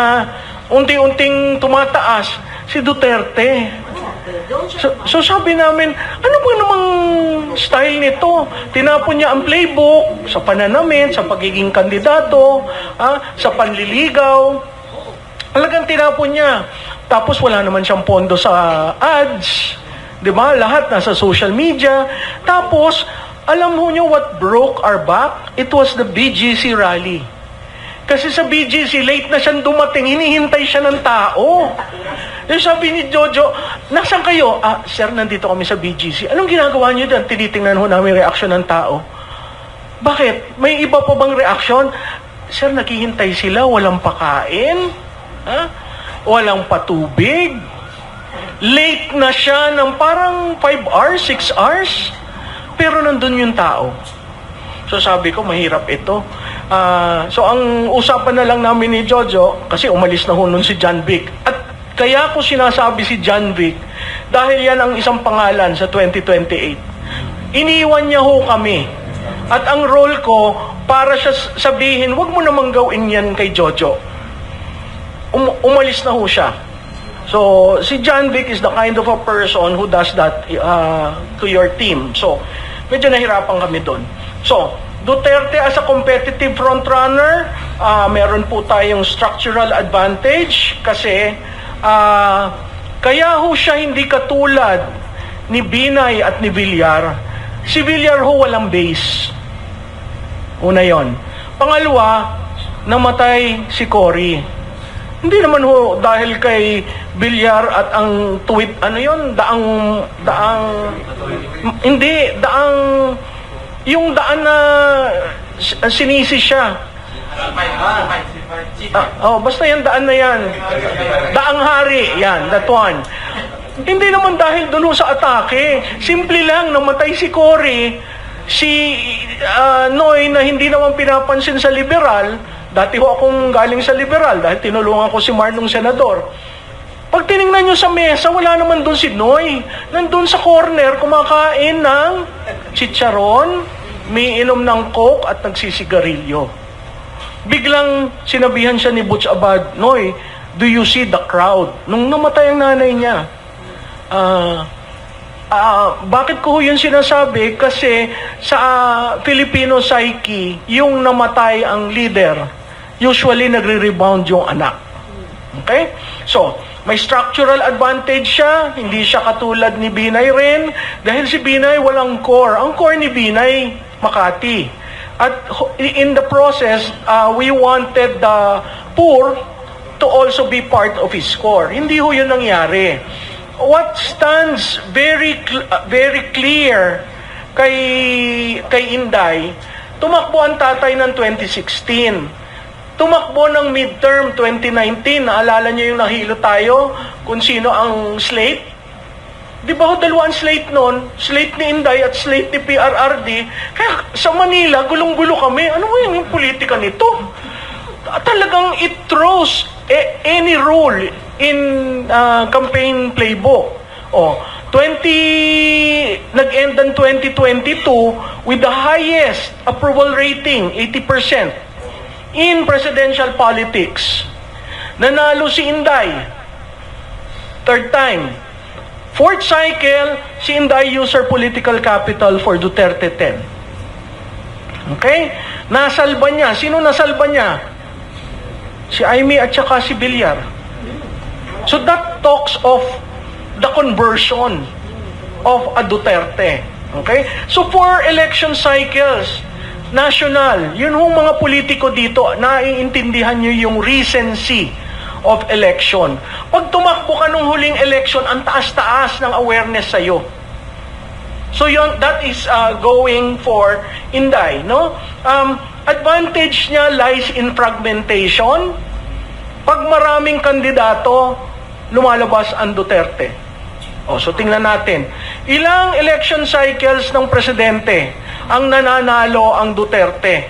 unti-unting tumataas, si Duterte. So sabi namin, ano ba namang style nito? Tinapon niya ang playbook sa pananamit, sa pagiging kandidato, sa panliligaw. Talagang tinapon niya. Tapos wala naman siyang pondo sa ads. 'Di ba? Lahat nasa social media. Tapos, alam mo niyo what broke our back? It was the BGC rally. Kasi sa BGC, late na siyang dumating, hinihintay siya ng tao. Yung sabi ni Jojo, nasaan kayo? Sir, nandito kami sa BGC. Anong ginagawa niyo dyan? Tinitingnan ho namin reaksyon ng tao. Bakit? May iba pa bang reaksyon? Sir, naghihintay sila, walang pakain, walang patubig. Late na siya ng parang 5 hours, 6 hours. Pero nandun yung tao. So sabi ko, mahirap ito. So ang usapan na lang namin ni Jojo, kasi umalis na ho nun si John Vic. At kaya ko sinasabi si John Vic, dahil yan ang isang pangalan sa 2028. Iniwan niya ho kami. At ang role ko, para siya sabihin, wag mo namang gawin yan kay Jojo. Umalis na ho siya. So, si John Vic is the kind of a person who does that to your team. So, medyo nahirapan kami doon. So, Duterte as a competitive frontrunner, meron po tayong structural advantage kasi kaya ho siya hindi katulad ni Binay at ni Villar. Si Villar ho walang base. Una yon. Pangalawa, namatay si Cory. Hindi naman ho dahil kay Villar at ang tweet, yung daan na sinisi siya. Basta yung daan na yan. Daang hari, yan, that one. Hindi naman dahil doon sa atake. Simple lang, namatay si Cory, si Noy na hindi naman pinapansin sa liberal. Dati ho akong galing sa liberal dahil tinulungan ko si Mar nung senador. Pag tinignan nyo sa mesa, wala naman doon si Noy. Nandun sa corner, kumakain ng chicharon, may inom ng coke at nagsisigarilyo. Biglang sinabihan siya ni Butch Abad, Noy, do you see the crowd? Nung namatay ang nanay niya. Bakit ko yun sinasabi? Kasi sa Filipino psyche, yung namatay ang leader, usually nagre-rebound yung anak. Okay? So, may structural advantage siya, hindi siya katulad ni Binay rin, dahil si Binay walang core. Ang core ni Binay, Makati. At in the process, we wanted the poor to also be part of his core. Hindi ho yun nangyari. What stands very clear kay Inday, tumakbo ang tatay ng 2016. Tumakbo ng midterm 2019, naalala niyo yung nahilo tayo kung sino ang slate? Di ba ho dalawang slate nun? Slate ni Inday at slate ni PRRD. Kaya sa Manila, gulong-gulo kami. Ano mo yung politika nito? Talagang it throws any role in campaign playbook. Nag-end ang 2022 with the highest approval rating, 80%. In presidential politics, nanalo si Inday. Third time. Fourth cycle, si Inday used her political capital for Duterte 10. Okay? Nasalba niya. Sino nasalba niya? Si Amy at saka si Villar. So that talks of the conversion of a Duterte. Okay? So 4 election cycles, national, yun hong mga politiko dito, naiintindihan nyo yung recency of election. Pag tumakbo ka nung huling election, ang taas-taas ng awareness sa'yo. So yun, that is going for Inday, no? Advantage niya lies in fragmentation. Pag maraming kandidato, lumalabas ang Duterte. So tingnan natin. Ilang election cycles ng presidente ang nananalo ang Duterte?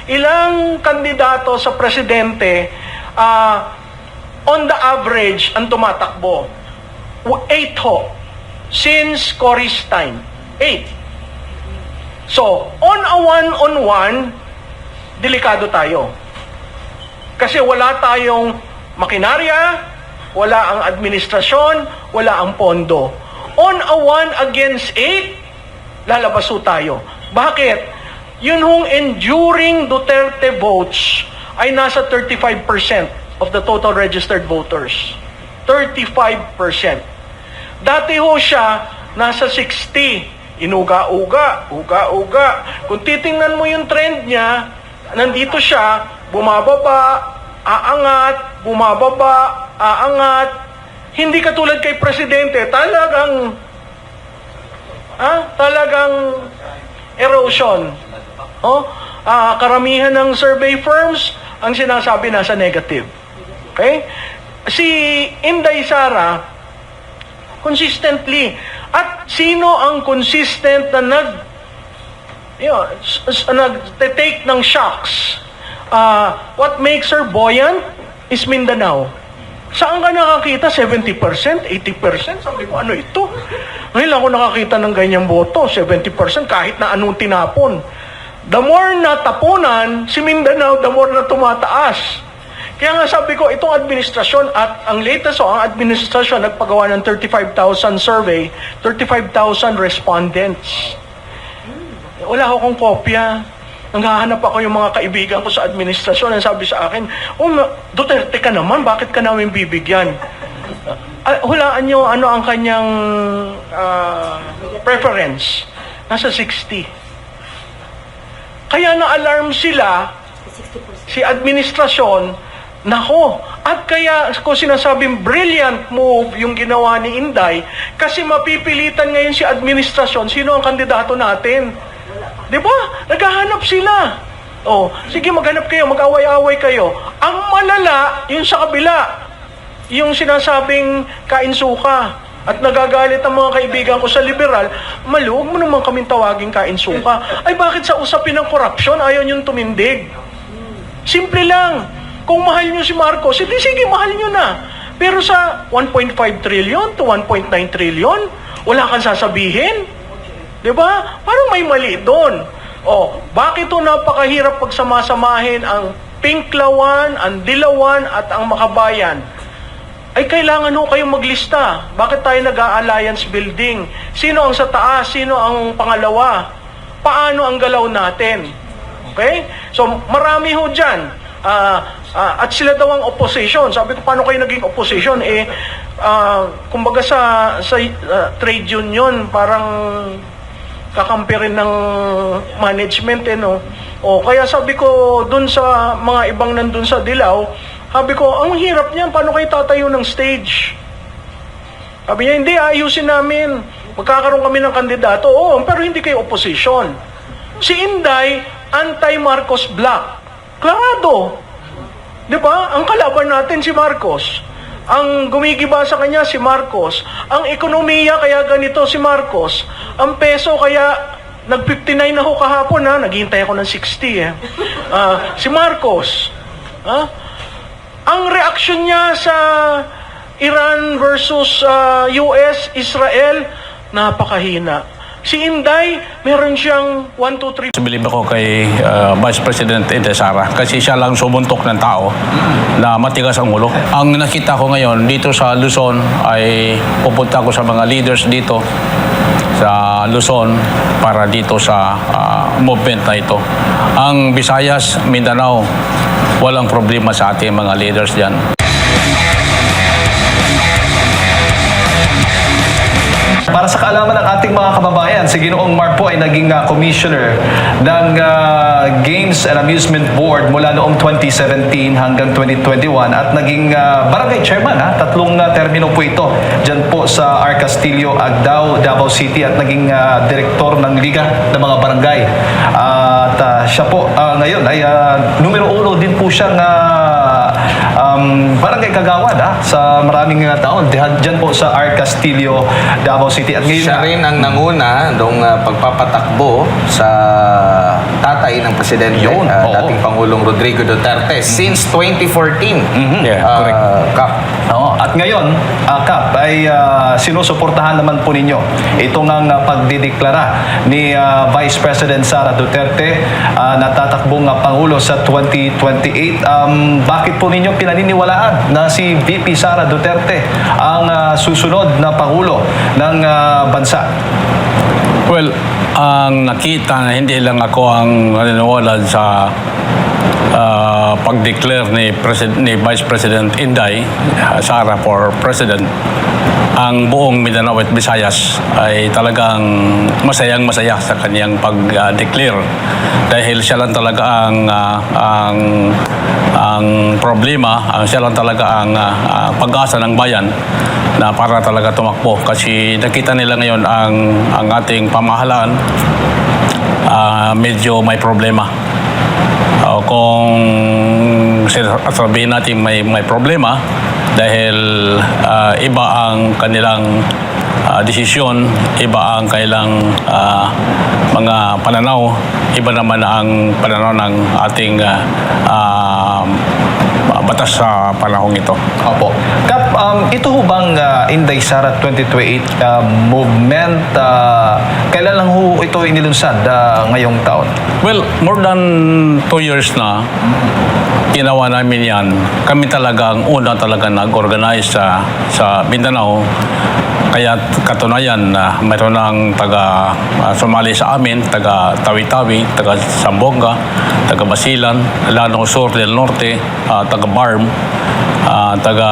Ilang kandidato sa presidente on the average ang tumatakbo? 8 ho. Since Cory's time. 8. So, on a one-on-one, delikado tayo. Kasi wala tayong makinarya, wala ang administrasyon, wala ang pondo. On a 1 against 8, lalabas ho tayo. Bakit? Yun hong enduring Duterte votes ay nasa 35% of the total registered voters. 35%. Dati ho siya nasa 60. Inuga-uga, uga-uga. Kung titingnan mo yung trend niya, nandito siya, bumababa, aangat, bumababa, aangat. Hindi katulad kay Presidente, talagang erosion. Karamihan ng survey firms, ang sinasabi nasa negative. Okay? Si Inday Sara, consistently. At sino ang consistent na nag-take ng shocks? What makes her buoyant is Mindanao. Saan ka nakakita? 70%? 80%? Sabi ko, ano ito? Ngayon lang ako nakakita ng ganyang boto. 70% kahit na anong tinapon. The more na tapunan, si Mindanao, the more na tumataas. Kaya nga sabi ko, itong administrasyon at ang latest, ang administrasyon nagpagawa ng 35,000 survey, 35,000 respondents. Wala akong kopya. Nanghahanap ako yung mga kaibigan ko sa administrasyon. Ang sabi sa akin, Duterte ka naman, bakit ka namin bibigyan? Hulaan nyo ano ang kanyang preference. Nasa 60. Kaya na-alarm sila, si administrasyon, nako, at kaya ko sinasabing brilliant move yung ginawa ni Inday kasi mapipilitan ngayon si administrasyon sino ang kandidato natin. Di ba? Naghahanap sila. Sige maghanap kayo, mag-away-away kayo. Ang malala, yung sa kabila, yung sinasabing kain suka at nagagalit ang mga kaibigan ko sa liberal, maluwag mo naman kaming tawaging kain suka. Ay bakit sa usapin ng korupsyon ayaw niyong tumindig? Simple lang. Kung mahal nyo si Marcos, sige, mahal nyo na. Pero sa 1.5 trillion to 1.9 trillion, wala kang sasabihin. Diba? Parang may mali doon. Bakit ito napakahirap pagsamasamahin ang Pinklawan, ang Dilawan, at ang Makabayan? Ay kailangan ho kayong maglista. Bakit tayo nag-a-alliance building? Sino ang sa taas? Sino ang pangalawa? Paano ang galaw natin? Okay? So, marami ho dyan. At sila daw ang opposition. Sabi ko, paano kayo naging opposition? Kumbaga sa trade union, parang kakampi rin ng management, no? Kaya sabi ko, dun sa mga ibang nandun sa Dilaw, sabi ko, ang hirap niyan, paano kayo tatayo ng stage? Sabi niya, hindi, ayusin namin. Magkakaroon kami ng kandidato. Pero hindi kayo opposition. Si Inday, anti-Marcos Black. Klarado. Di ba? Ang kalaban natin si Marcos. Ang gumigiba sa kanya si Marcos. Ang ekonomiya kaya ganito si Marcos. Ang peso kaya nag-59 na ako kahapon naghihintay ako ng 60 si Marcos. Ang reaksyon niya sa Iran versus US, Israel, napakahina. Si Inday, meron siyang 1, 2, 3. Believe ako kay Vice President Inday Sara kasi siya lang sumuntok ng tao na matigas ang ulo. Ang nakita ko ngayon dito sa Luzon ay pupunta ko sa mga leaders dito sa Luzon para dito sa movement na ito. Ang Visayas, Mindanao, walang problema sa ating mga leaders dyan. Para sa kaalaman ng ating mga kababayan, si Ginoong Mark po ay naging commissioner ng Games and Amusement Board mula noong 2017 hanggang 2021 at naging barangay chairman. 3 termino po ito dyan po sa R. Castillo, Agdao, Davao City at naging direktor ng Liga ng mga Barangay. At siya po ngayon ay numero 1 din po siyang Barangay Kagawad sa maraming taon. Diyan po sa Art Castillo, Davao City. At ngayon Siya rin ang nanguna nung pagpapatakbo sa tatay ng presidente, Yun, oo. dating Pangulong Rodrigo Duterte, since 2014. Yeah, correct. Kap. Oo. At ngayon, Kap, ay sinusuportahan naman po ninyo itong ang pagdideklara ni Vice President Sara Duterte na tatakbong Pangulo sa 2028. Bakit po ninyo pinaniniwalaan na si VP Sara Duterte ang susunod na Pangulo ng bansa? Well, ang nakita, hindi lang ako ang naniniwala sa pag-declare ni Vice President Inday Sara for President. Ang buong Mindanao at Visayas ay talagang masayang-masaya sa kaniyang pag-declare dahil siya lang talaga ang problema, siya lang talaga ang pag-asa ng bayan na para talaga tumakbo kasi nakita nila ngayon ang ating pamahalaan medyo may problema. Kung sabihin natin may problema dahil iba ang kanilang desisyon, iba ang kailang mga pananaw, iba naman ang pananaw ng ating batas sa panahong ito. Opo. Kap, ito ho bang Inday Sara 2028 movement, kailan lang ho ito inilunsad ngayong taon? Well, more than 2 years na ginawa namin yan. Kami talaga ang una talaga nag-organize sa Mindanao. Kaya katunayan na mayroon ng taga sumali sa amin, taga Tawi-Tawi, taga Zamboanga, taga Basilan, Lanao Sur del Norte, taga Barm, taga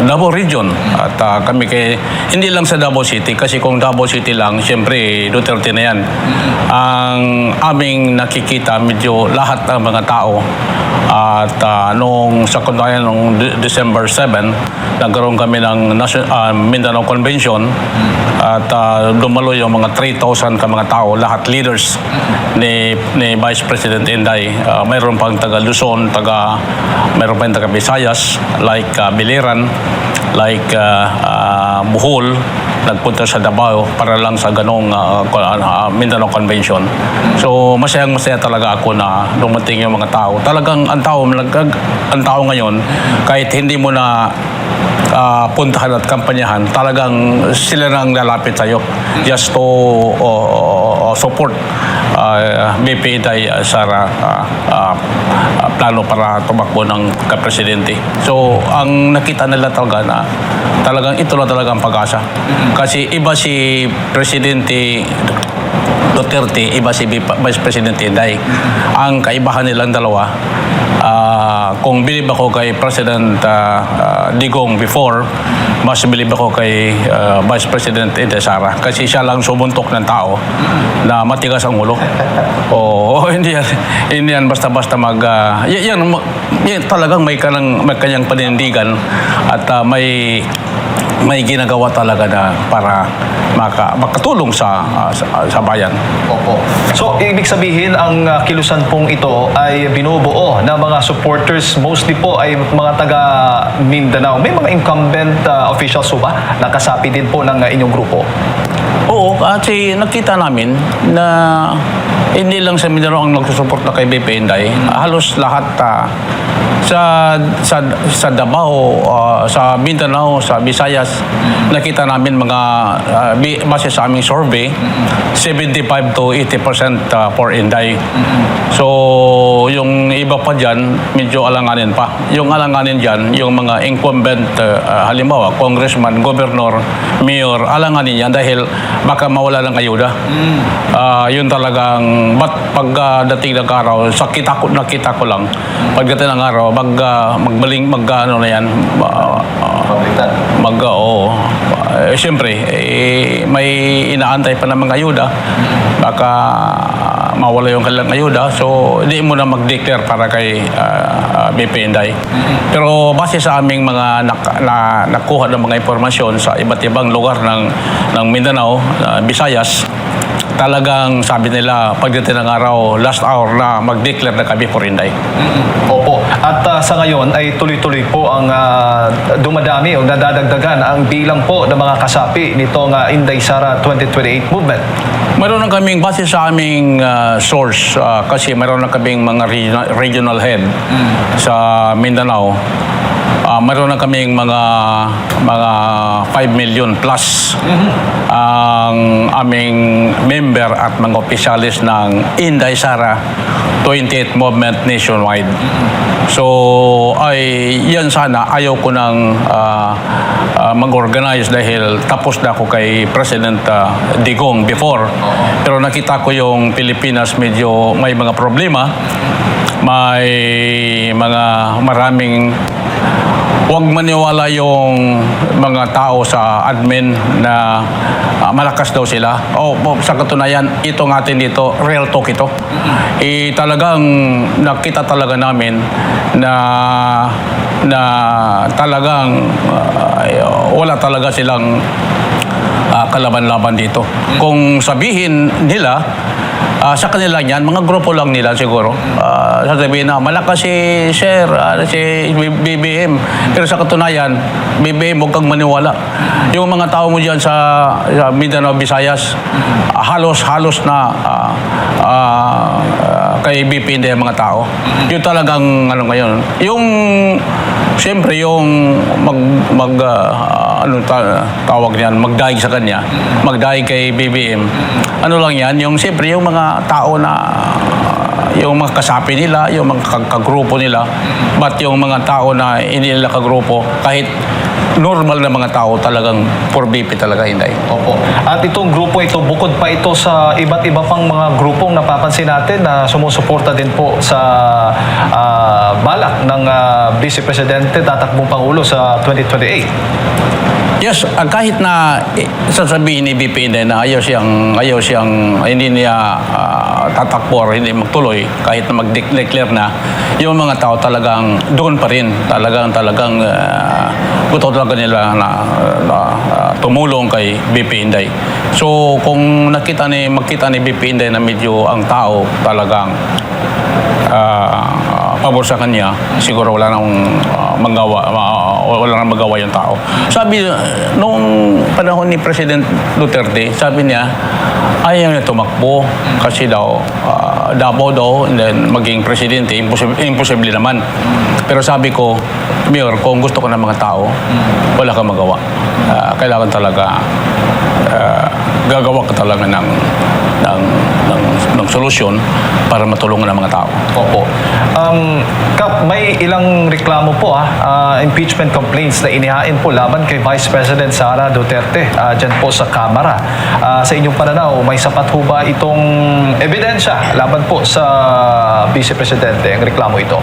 Davao Region. At kami hindi lang sa Davao City, kasi kung Davao City lang, siyempre Duterte na yan. Ang aming nakikita, medyo lahat ng mga tao. At nung sa kundayan nung December 7, nagkaroon kami ng Mindanao Convention at dumalo yung mga 3,000 ka mga tao, lahat leaders ni Vice President Inday. Mayroon pang taga Luzon, mayroon pang taga Visayas, like Biliran, like Bohol, nagpunta sa Davao para lang sa ganong Mindanao Convention. So masayang-masaya talaga ako na dumating yung mga tao. Talagang ang tao ngayon, kahit hindi mo na puntahan at kampanyahan, talagang sila nang lalapit sa'yo just to support BP Inday Sara plano para tumakbo ng kapresidente. So ang nakita nila talaga na talagang ito na talagang pag-asa. Kasi iba si Presidente Duterte, iba si Vice President Inday. Ang kaibahan nilang dalawa, kung bilib ako kay President Digong before, mas bilib ako kay Vice President Inday Sara. Kasi siya lang sumuntok ng tao na matigas ang ulo. Hindi yan basta-basta yan talagang may kanyang panindigan at may ginagawa talaga na para makatulong sa bayan. Opo. So, ibig sabihin, ang kilusan pong ito ay binubuo ng mga supporters, mostly po ay mga taga Mindanao. May mga incumbent officials ba na kasapi din po ng inyong grupo? Oo, kasi nakita namin na hindi lang sa Mindanao ang nagsusuporta kay BP Inday. Halos lahat sa Davao, sa Mindanao, sa Visayas, nakita namin mga base sa aming survey, 75 to 80% for Inday. So, yung iba pa dyan, medyo alanganin pa. Yung alanganin dyan, yung mga incumbent, halimbawa, congressman, governor, mayor, alanganin yan dahil baka mawala ng ayuda. Yun talagang, pagdating ng araw, nakita ko lang, pagdating ng araw, ano na yan, siyempre, may inaantay pa ng mga ayuda, baka mawala yung kanilang ayuda, so hindi mo na mag-declare para kay BP Inday. Pero base sa aming mga nakuha ng mga impormasyon sa iba't ibang lugar ng Mindanao, Visayas, talagang sabi nila pagdating ng araw, last hour na mag-declare na kami for Inday. Opo. At sa ngayon ay tuloy-tuloy po ang dumadami o nadadagdagan ang bilang po ng mga kasapi nitong Inday Sara 2028 movement. Meron na kaming, base sa aming source, kasi meron na kaming mga regional head sa Mindanao. Meron na kaming mga 5 million plus ang aming member at mga opisyalis ng Inday Sara 28 movement nationwide. So ay yan sana, ayaw ko nang mag-organize dahil tapos na ako kay President Digong before. Pero nakita ko yung Pilipinas medyo may mga problema, may mga maraming. Huwag maniwala yung mga tao sa admin na malakas daw sila. Sa katunayan, ito natin dito, real talk ito. Talagang nakita talaga namin na talagang wala talaga silang kalaban-laban dito. Kung sabihin nila, sa kanila yan, mga grupo lang nila siguro. Sasabihin na, malakas si Sir, si BBM. Pero sa katunayan, BBM, huwag kang maniwala. Yung mga tao mo dyan sa Mindanao, Visayas, halos na kay BP hindi ang mga tao. Yung talagang, ngayon, yung, siyempre, yung tawag niyan, magdaig sa kanya, magdaig kay BBM. Ano lang yan, yung siyempre, yung mga tao na yung mga kasapi nila, yung mga kagrupo nila, but yung mga tao na hindi nila kagrupo, kahit normal na mga tao, talagang for BP talaga hindi. Opo. At itong grupo ito, bukod pa ito sa iba't iba pang mga grupong napapansin natin na sumusuporta din po sa balak ng Vice Presidente, tatakbong Pangulo sa 2028. Yes, kahit na sasabihin ni BP Inday na ayaw siyang hindi niya tatakbo or hindi magtuloy, kahit na mag-declare na, yung mga tao talagang doon pa rin, talagang gusto talaga nila na tumulong kay BP Inday. So kung makita ni BP Inday na medyo ang tao talagang pabor sa kanya, siguro wala nang magawa yung tao. Sabi, noong panahon ni President Duterte, sabi niya, ayaw niya tumakbo kasi daw, Davao daw, and then maging presidente, imposible naman. Pero sabi ko, Mayor, kung gusto ko ng mga tao, wala kang magawa. Kailangan talaga, gagawa ka talaga ng solusyon para matulungan ang mga tao. Opo. Kap, may ilang reklamo po impeachment complaints na inihain po laban kay Vice President Sara Duterte dyan po sa Kamara. Sa inyong pananaw, may sapat ho ba itong ebidensya laban po sa Vice Presidente, ang reklamo ito?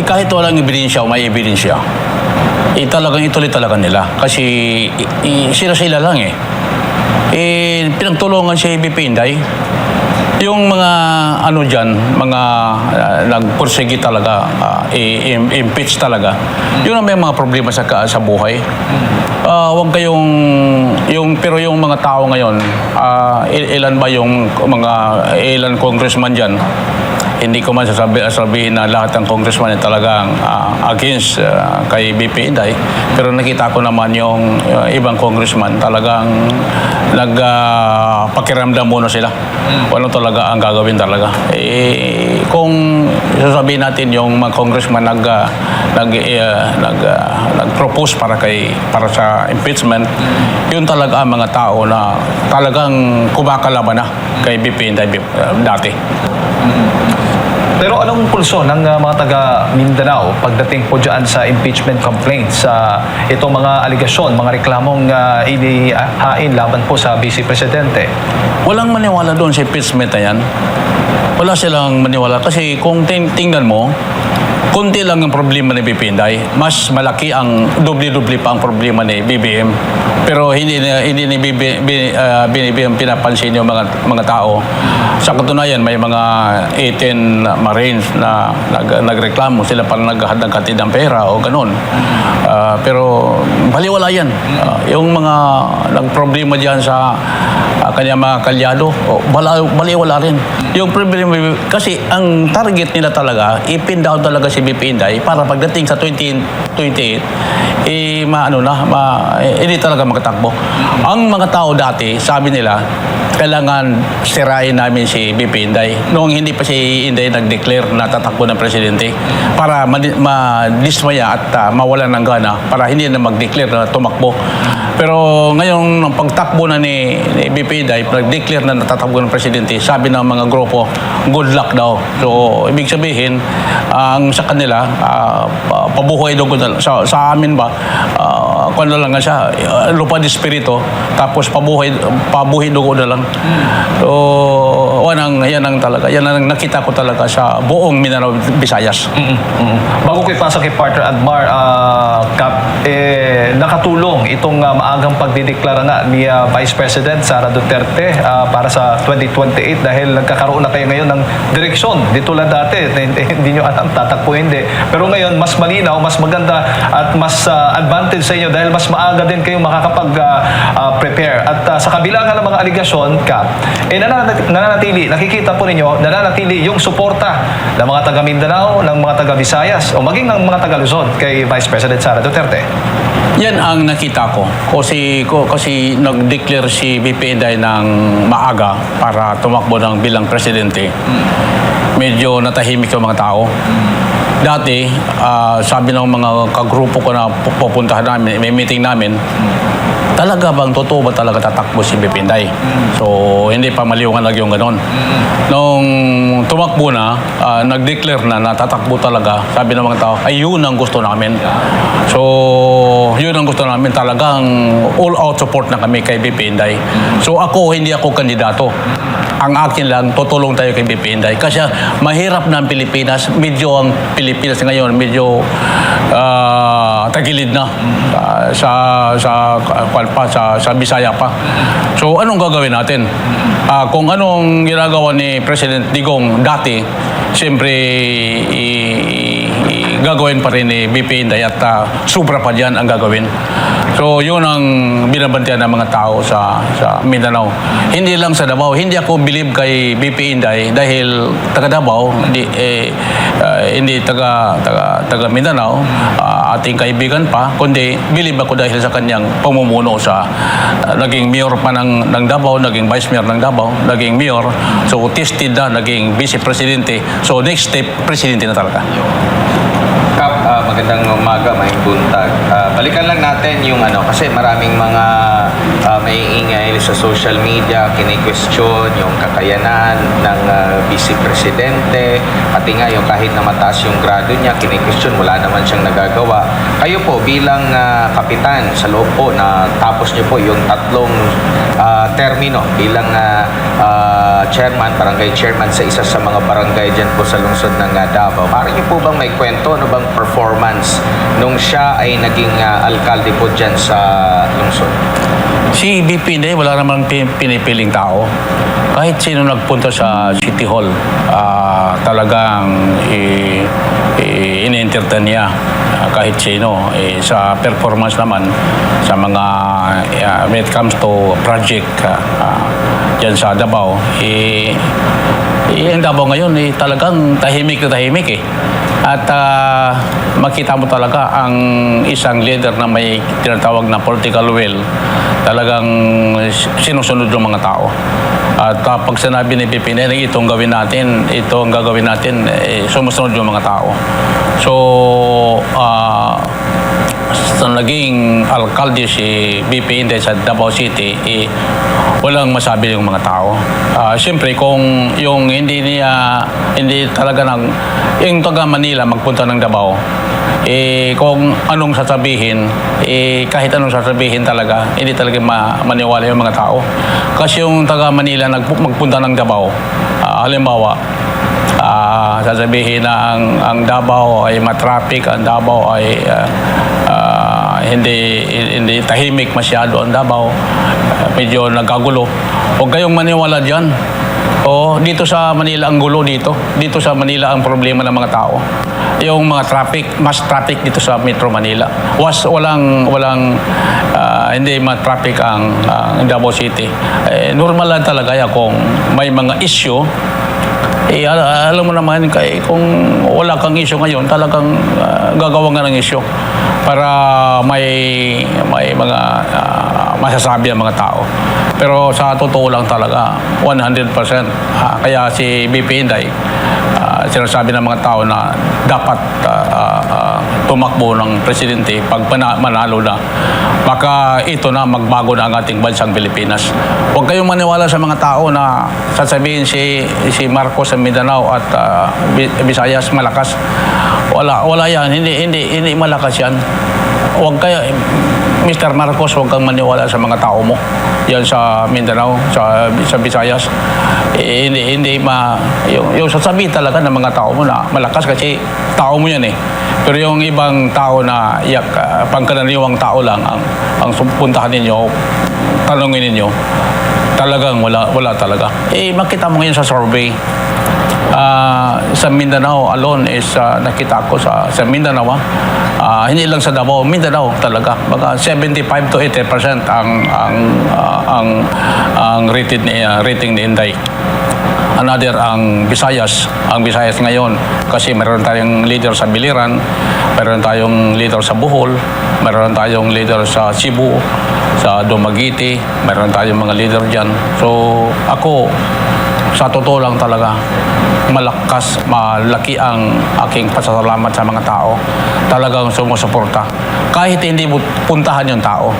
Kahit walang ebidensya o may ebidensya, talagang ituloy talaga nila. Kasi sila lang pinagtulungan si BP Inday. Yung mga mga nagpursige talaga, impeach talaga. Yun ang may mga problema sa buhay. Wag kayong pero yung mga tao ngayon, ilan ba yung ilan congressman diyan? Hindi ko man sasabihin na lahat ng congressman ay talagang against kay BP Inday. Pero nakita ko naman yung ibang congressman talagang nagpakiramdam muna sila. Ano talaga ang gagawin talaga. Kung sasabihin natin yung mga congressman nag-propose para sa impeachment, yun talaga ang mga tao na talagang kumakalaban na kay BP Inday dati. Pero anong pulso ng mga taga Mindanao pagdating po dyan sa impeachment complaints, sa itong mga aligasyon, mga reklamong inihain laban po sa Vice Presidente? Walang maniwala doon sa impeachment na yan. Wala silang maniwala kasi kung tingnan mo, kunti lang ang problema ni BP Inday. Mas malaki ang doble-doble pa ang problema ni BBM. Pero hindi ni BBM pinapansin yung mga tao. Sa katunayan, may mga 18 Marines na nagreklamo. Sila parang naghatid ng pera o ganun. Pero baliwala yan. Yung mga nagproblema diyan sa kanyang mga kalyado, baliwala rin. Yung problema, kasi ang target nila talaga, ipin down talaga si BP Inday para pagdating sa 2028, hindi talaga makatakbo. Ang mga tao dati, sabi nila, kailangan sirain namin si BP Inday. Noong hindi pa si Inday nag-declare na tatakbo ng presidente para madismaya at mawalan ng gana para hindi na mag-declare na tumakbo. Pero ngayon, nung pagtakbo na ni BP Inday, nag-declare na natatakbo ng presidente, sabi ng mga grupo, good luck daw. So, ibig sabihin, ang sa kanila, pabuhay daw sa amin ba, kung ano lang nga siya, lupa di spirito, tapos pabuhay dugo na lang. So, yan ang nakita ko talaga sa buong Mindanao, Visayas. Bago ko ipasok kay partner Admar, Kap, nakatulong itong maagang pagdideklara nga ni Vice President Sara Duterte para sa 2028 dahil nagkakaroon na kayo ngayon ng direksyon. Di tulad dati, hindi nyo alam, tatakbo hindi. Pero ngayon, mas malinaw, mas maganda at mas advantage sa inyo dahil mas maaga din kayong makakapag-prepare. At sa kabila nga ng mga aligasyon, Kap, nananatili, nakikita po ninyo, nananatili yung suporta ng mga taga Mindanao, ng mga taga Visayas, o maging ng mga taga Luzon kay Vice President Sara Duterte. Yan ang nakita ko. Kasi nag-declare si BP Inday ng maaga para tumakbo ng bilang presidente. Medyo natahimik yung mga tao. Dati, sabi ng mga kagrupo ko na pupuntahan namin, may meeting namin, talaga bang totoo ba talaga tatakbo si BP Inday? So, hindi pa maliwanag yung ganon. Nung tumakbo na, nag-declare na tatakbo talaga, sabi ng mga tao, ay yun ang gusto namin. So, yun ang gusto namin, talagang all-out support na kami kay BP Inday. So, hindi ako kandidato. Ang akin lang, tutulong tayo kay BP Inday. Kasi mahirap na ang Pilipinas. Medyo ang Pilipinas ngayon, medyo tagilid na sa Bisaya pa. So, anong gagawin natin? Kung anong ginagawa ni President Digong dati, siyempre, gagawin pa rin ni BP Inday at sobra pa dyan ang gagawin. So, yun ang binabantiyan ng mga tao sa Mindanao. Hindi lang sa Davao. Hindi ako believe kay BP Inday dahil taga Davao, hindi taga Mindanao, ating kaibigan pa, kundi believe ako dahil sa kanyang pamumuno sa naging mayor pa ng Davao, naging vice mayor ng Davao, naging mayor. So, tested na, naging vice-presidente. So, next step, presidente na talaga. Kap, magandang umaga, may buntag. Balikan lang natin yung kasi maraming mga may ingay sa social media, kini-question yung kakayanan ng vice presidente, pati nga yung kahit na mataas yung grado niya, kini-question, wala naman siyang nagagawa. Kayo po bilang kapitan sa loob po na tapos niyo po yung tatlong termino bilang chairman, barangay chairman sa isa sa mga barangay dyan po sa lungsod ng Davao. Parang niyo po bang may kwento, ano bang performance nung siya ay naging alkalde po dyan sa lungsod? Si BP Inday, wala namang pinipiling tao. Kahit sino nagpunta sa City Hall, talagang in-entertain niya kahit sino. Sa performance naman, sa mga when it comes to project dyan sa Davao, ang Davao ngayon talagang tahimik na tahimik . At makita mo talaga ang isang leader na may tinatawag na political will, talagang sinusunod ng mga tao. At pag sinabi ni BP Inday, itong gawin natin, ito ang gagawin natin, sumusunod yung mga tao. So, sa naging alkalde si BP Inday sa Davao City, walang masabi yung mga tao. Siyempre, kung yung hindi talaga yung taga Manila magpunta ng Davao, kung anong sasabihin, kahit anong sasabihin talaga, hindi talaga maniwala yung mga tao. Kasi yung taga Manila magpunta ng Davao, halimbawa, sasabihin na ang Davao ay matraffic, ang Davao ay hindi tahimik masyado ang Davao, medyo nagkagulo. Huwag kayong maniwala diyan. O dito sa Manila ang gulo dito. Dito sa Manila ang problema ng mga tao. Yung mga traffic, mass traffic dito sa Metro Manila. Walang hindi ma-traffic ang Davao City. Normal lang talaga yan kung may mga issue. Alam mo naman, kung wala kang issue ngayon, talagang gagawa nga ng issue para may mga masasabi ang mga tao. Pero sa totoo lang talaga, 100%. Kaya si BP Inday, sinasabi ng mga tao na dapat tumakbo ng presidente pag manalo na. Baka ito na magbago na ang ating bansang Pilipinas. Huwag kayong maniwala sa mga tao na sasabihin si Marcos sa Mindanao at Visayas malakas. Wala yan. Hindi malakas yan. Huwag kayo, Mr. Marcos, huwag kang maniwala sa mga tao mo. Yan sa Mindanao, sa Visayas. Yung sasabihin talaga ng mga tao mo na malakas kasi tao mo yan eh. Pero yung ibang tao na pangkaraniwang tao lang ang puntahan ninyo, tanongin ninyo, talagang wala talaga. Makita mo ngayon sa survey. Sa Mindanao alone is nakita ko sa Mindanao, hindi lang sa Davao, Mindanao talaga. Baka 75 to 80% ang rating ni Inday. Another ang Visayas. Ang Visayas ngayon kasi meron tayong leader sa Biliran, meron tayong leader sa Bohol, meron tayong leader sa Cebu, sa Dumaguete, meron tayong mga leader diyan. So ako sa totoo lang talaga, malaki ang aking pasasalamat sa mga tao. Talagang sumusuporta. Kahit hindi mo puntahan yung tao,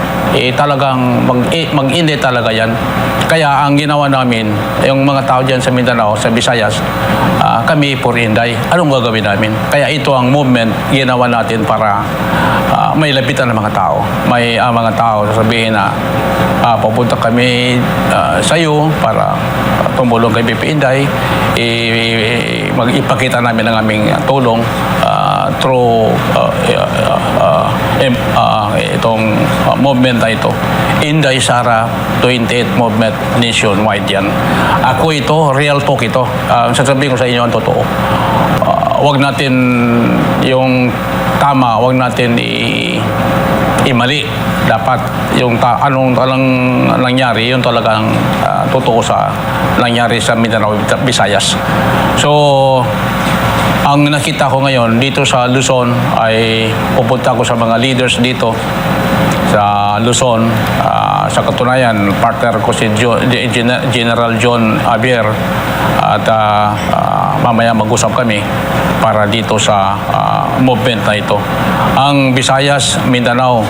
talagang mag-indi talaga yan. Kaya ang ginawa namin, yung mga tao dyan sa Mindanao, sa Visayas, kami for Inday. Anong gagawin namin? Kaya ito ang movement ginawa natin para may lapitan ng mga tao. May mga tao sasabihin na pupunta kami sa iyo para tumulong kay BP Inday. Ipakita namin ang aming tulong through itong movement na ito. Inday Sara 28 movement nationwide yan. Ako ito, real talk ito. Sasabihin ko sa inyo ang totoo. Wag natin yung tama, wag natin imali. Dapat yung anong nangyari, yun talagang totoo sa nangyari sa Mindanao, Visayas. So, ang nakita ko ngayon dito sa Luzon ay pupunta ko sa mga leaders dito sa Luzon. Sa katunayan, partner ko si General John Abier at mamaya mag-usap kami para dito sa movement na ito. Ang Visayas, Mindanao,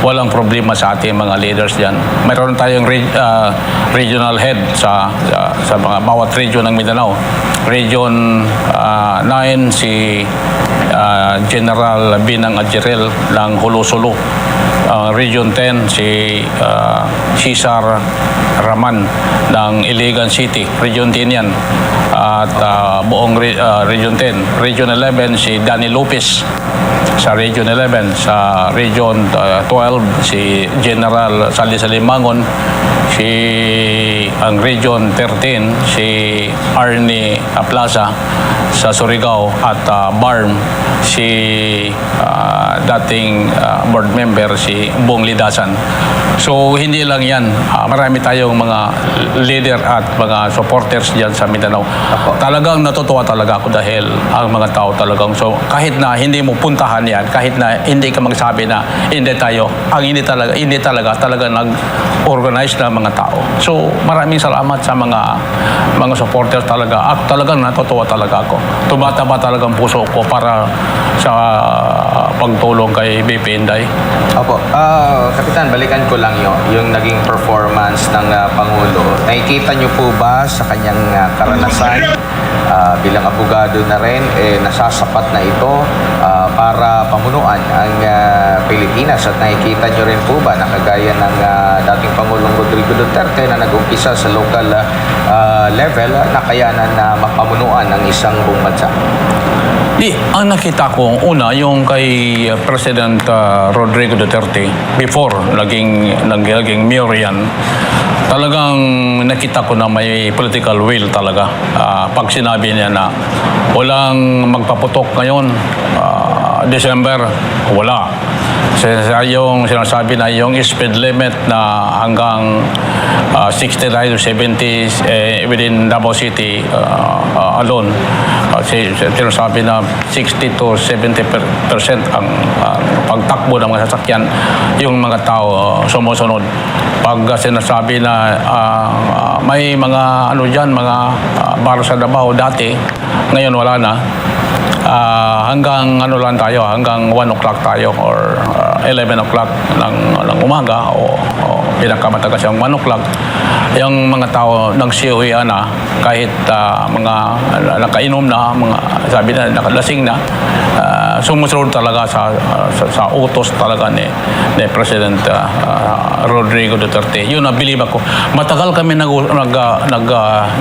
walang problema sa ating mga leaders diyan. Mayroon tayong regional head sa mga bawat region ng Mindanao. Region 9 si General Binang Adjerel ng Hulo-Sulu. Region 10 si Cesar Raman ng Iligan City. Region 10 yan. At buong Region 10. Region 11 si Danny Lopez sa Region 11. Sa Region 12 si General Salisalimangon. Ang Region 13 si Arnie Plaza sa Surigao at BARM si dating board member si Bong Lidasan. So hindi lang yan, marami tayong mga leader at mga supporters diyan sa Mindanao. Talagang natutuwa talaga ako dahil ang mga tao talagang kahit na hindi mo puntahan yan, kahit na hindi ka magsabi na hindi tayo, ang hindi talaga nag-organize na mga tao. So maraming salamat sa mga supporters talaga. At talagang natutuwa talaga ako. Tumataba talagang puso ko para sa pagtulong kay BP Inday. Opo. Kapitan, balikan ko lang yung naging performance ng Pangulo. Nakikita niyo po ba sa kanyang karanasan bilang abogado na rin, nasasapat na ito para pamunuan ang Pilipinas. At nakikita nyo rin po ba na kagaya ng dating Pangulong Rodrigo Duterte na nag-umpisa sa local level, nakayanan na mapamunuan ang isang buong bansa? Ang nakita ko, una, yung kay President Rodrigo Duterte, before naging mayor yan, talagang nakita ko na may political will talaga. Pag sinabi niya na walang magpaputok ngayon, December, wala. Yung sinasabi na yung speed limit na hanggang 60 to 70 within Davao City alone, sinasabi na 60 to 70% ang pagtakbo ng mga sasakyan, yung mga tao sumusunod. Pag sinasabi na may mga ano dyan, mga bar sa Davao dati, ngayon wala na. Hanggang ano lang tayo, hanggang 1 o'clock tayo or 11 o'clock ng umaga o pinakamatagas yung 1 o'clock. Yung mga tao nag-COE na kahit mga nakainom na, mga sabi na nakalasing na, sumusunod talaga sa utos talaga ni President Rodrigo Duterte. Yun, nabilib ako. Matagal kami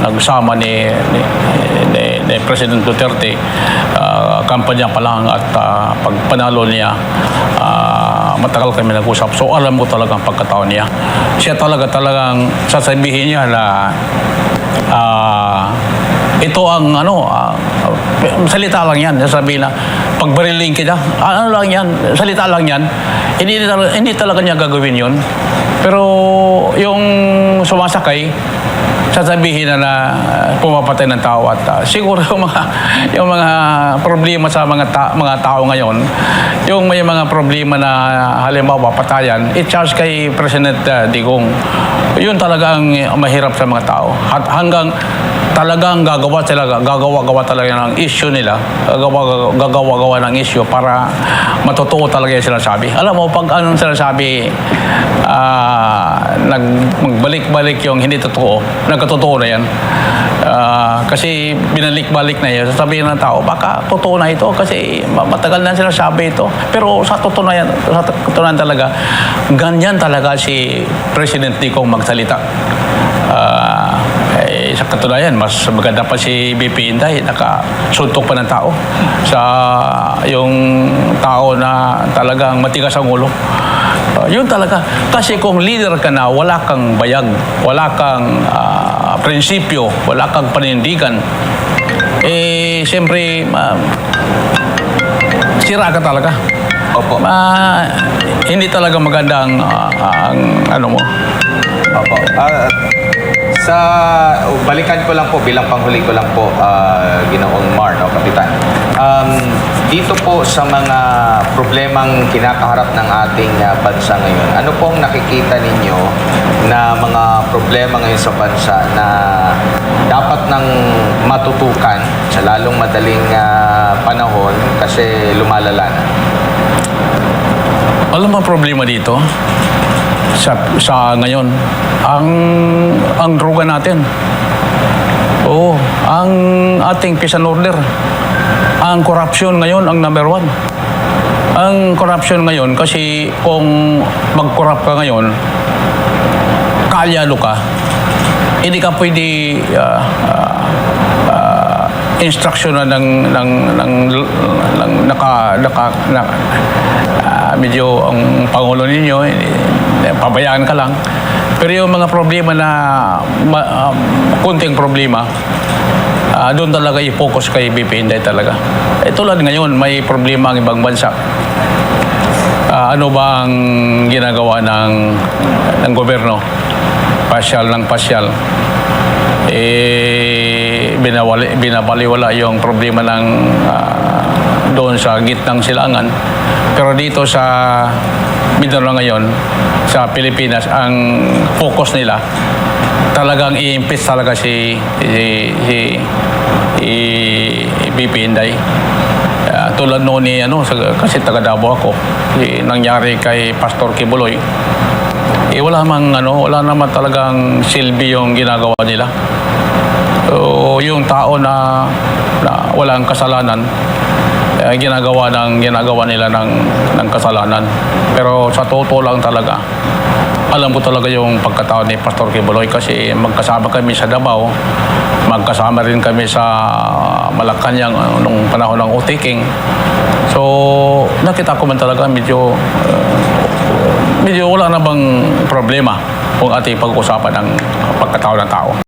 nagsama ni President Duterte, kampanya pa lang, at pag panalo niya, matagal kami nag-usap. So alam ko talaga ang pagkatao niya. Siya talagang sasabihin niya na ito ang salita lang yan. Sasabihin na pagbariling kita, ano lang yan, salita lang yan. Hindi talaga niya gagawin yun. Pero yung sumasakay, sasabihin na pumapatay ng tao, at siguro yung mga problema sa mga tao ngayon, yung may mga problema na halimbawa patayan, i-charge kay President Digong. Yun talaga ang mahirap sa mga tao. At hanggang talagang gagawa talaga ng issue nila, gagawa ng issue para matotoo talaga yung sinasabi. Alam mo, pag anong sinasabi, magbalik-balik yung hindi totoo, nagkatotoo na yan. Kasi binalik-balik na yan, sasabihin ng tao, baka totoo na ito kasi matagal na sinasabi ito. Pero sa totoo talaga, ganyan talaga si President Digong magsalita. Sa katunayan, mas maganda pa si BP Inday, nakasuntok pa ng tao sa yung tao na talagang matigas ang ulo. Yun talaga. Kasi kung leader ka na, wala kang bayag, wala kang prinsipyo, wala kang panindigan, siyempre, sira ka talaga. Opo. Hindi talaga maganda ang ano mo. Opo. Balikan ko lang po, bilang panghuli ko lang po, Ginoong Mar, no, Kapitan. Dito po sa mga problemang kinakaharap ng ating bansa ngayon, ano pong nakikita ninyo na mga problema ngayon sa bansa na dapat nang matutukan sa lalong madaling panahon kasi lumalala na? Alam mo ang problema dito? Sa ngayon, ang droga natin. Oo, ang ating peace and order. Ang corruption ngayon ang number 1. Ang corruption ngayon, kasi kung mag-corrupt ka ngayon, kaalyado ka, hindi ka pwede instruction na medyo ang Pangulo ninyo, pabayaan ka lang. Pero yung mga problema na kunting problema, doon talaga i-focus kay BP Inday talaga. Tulad ngayon, may problema ang ibang bansa. Ano ba ang ginagawa ng gobyerno? Pasyal ng pasyal. Binabaliwala yung problema ng doon sa gitnang silangan. Pero dito sa Mindanao ngayon, sa Pilipinas, ang focus nila talagang i-impeach talaga si BP Inday. Tulad noon ni kasi taga Davao ako, nangyari kay Pastor Kibuloy. Wala naman talagang silbi yung ginagawa nila. So, yung tao na walang kasalanan, ginagawa nila ng kasalanan. Pero sa totoo lang talaga, alam ko talaga yung pagkatao ni Pastor Kibuloy kasi magkasama kami sa Davao, magkasama rin kami sa Malacanang nung panahon ng Utiking. So, nakita ko man talaga medyo wala na bang problema kung ating pag-usapan ng pagkatao ng tao.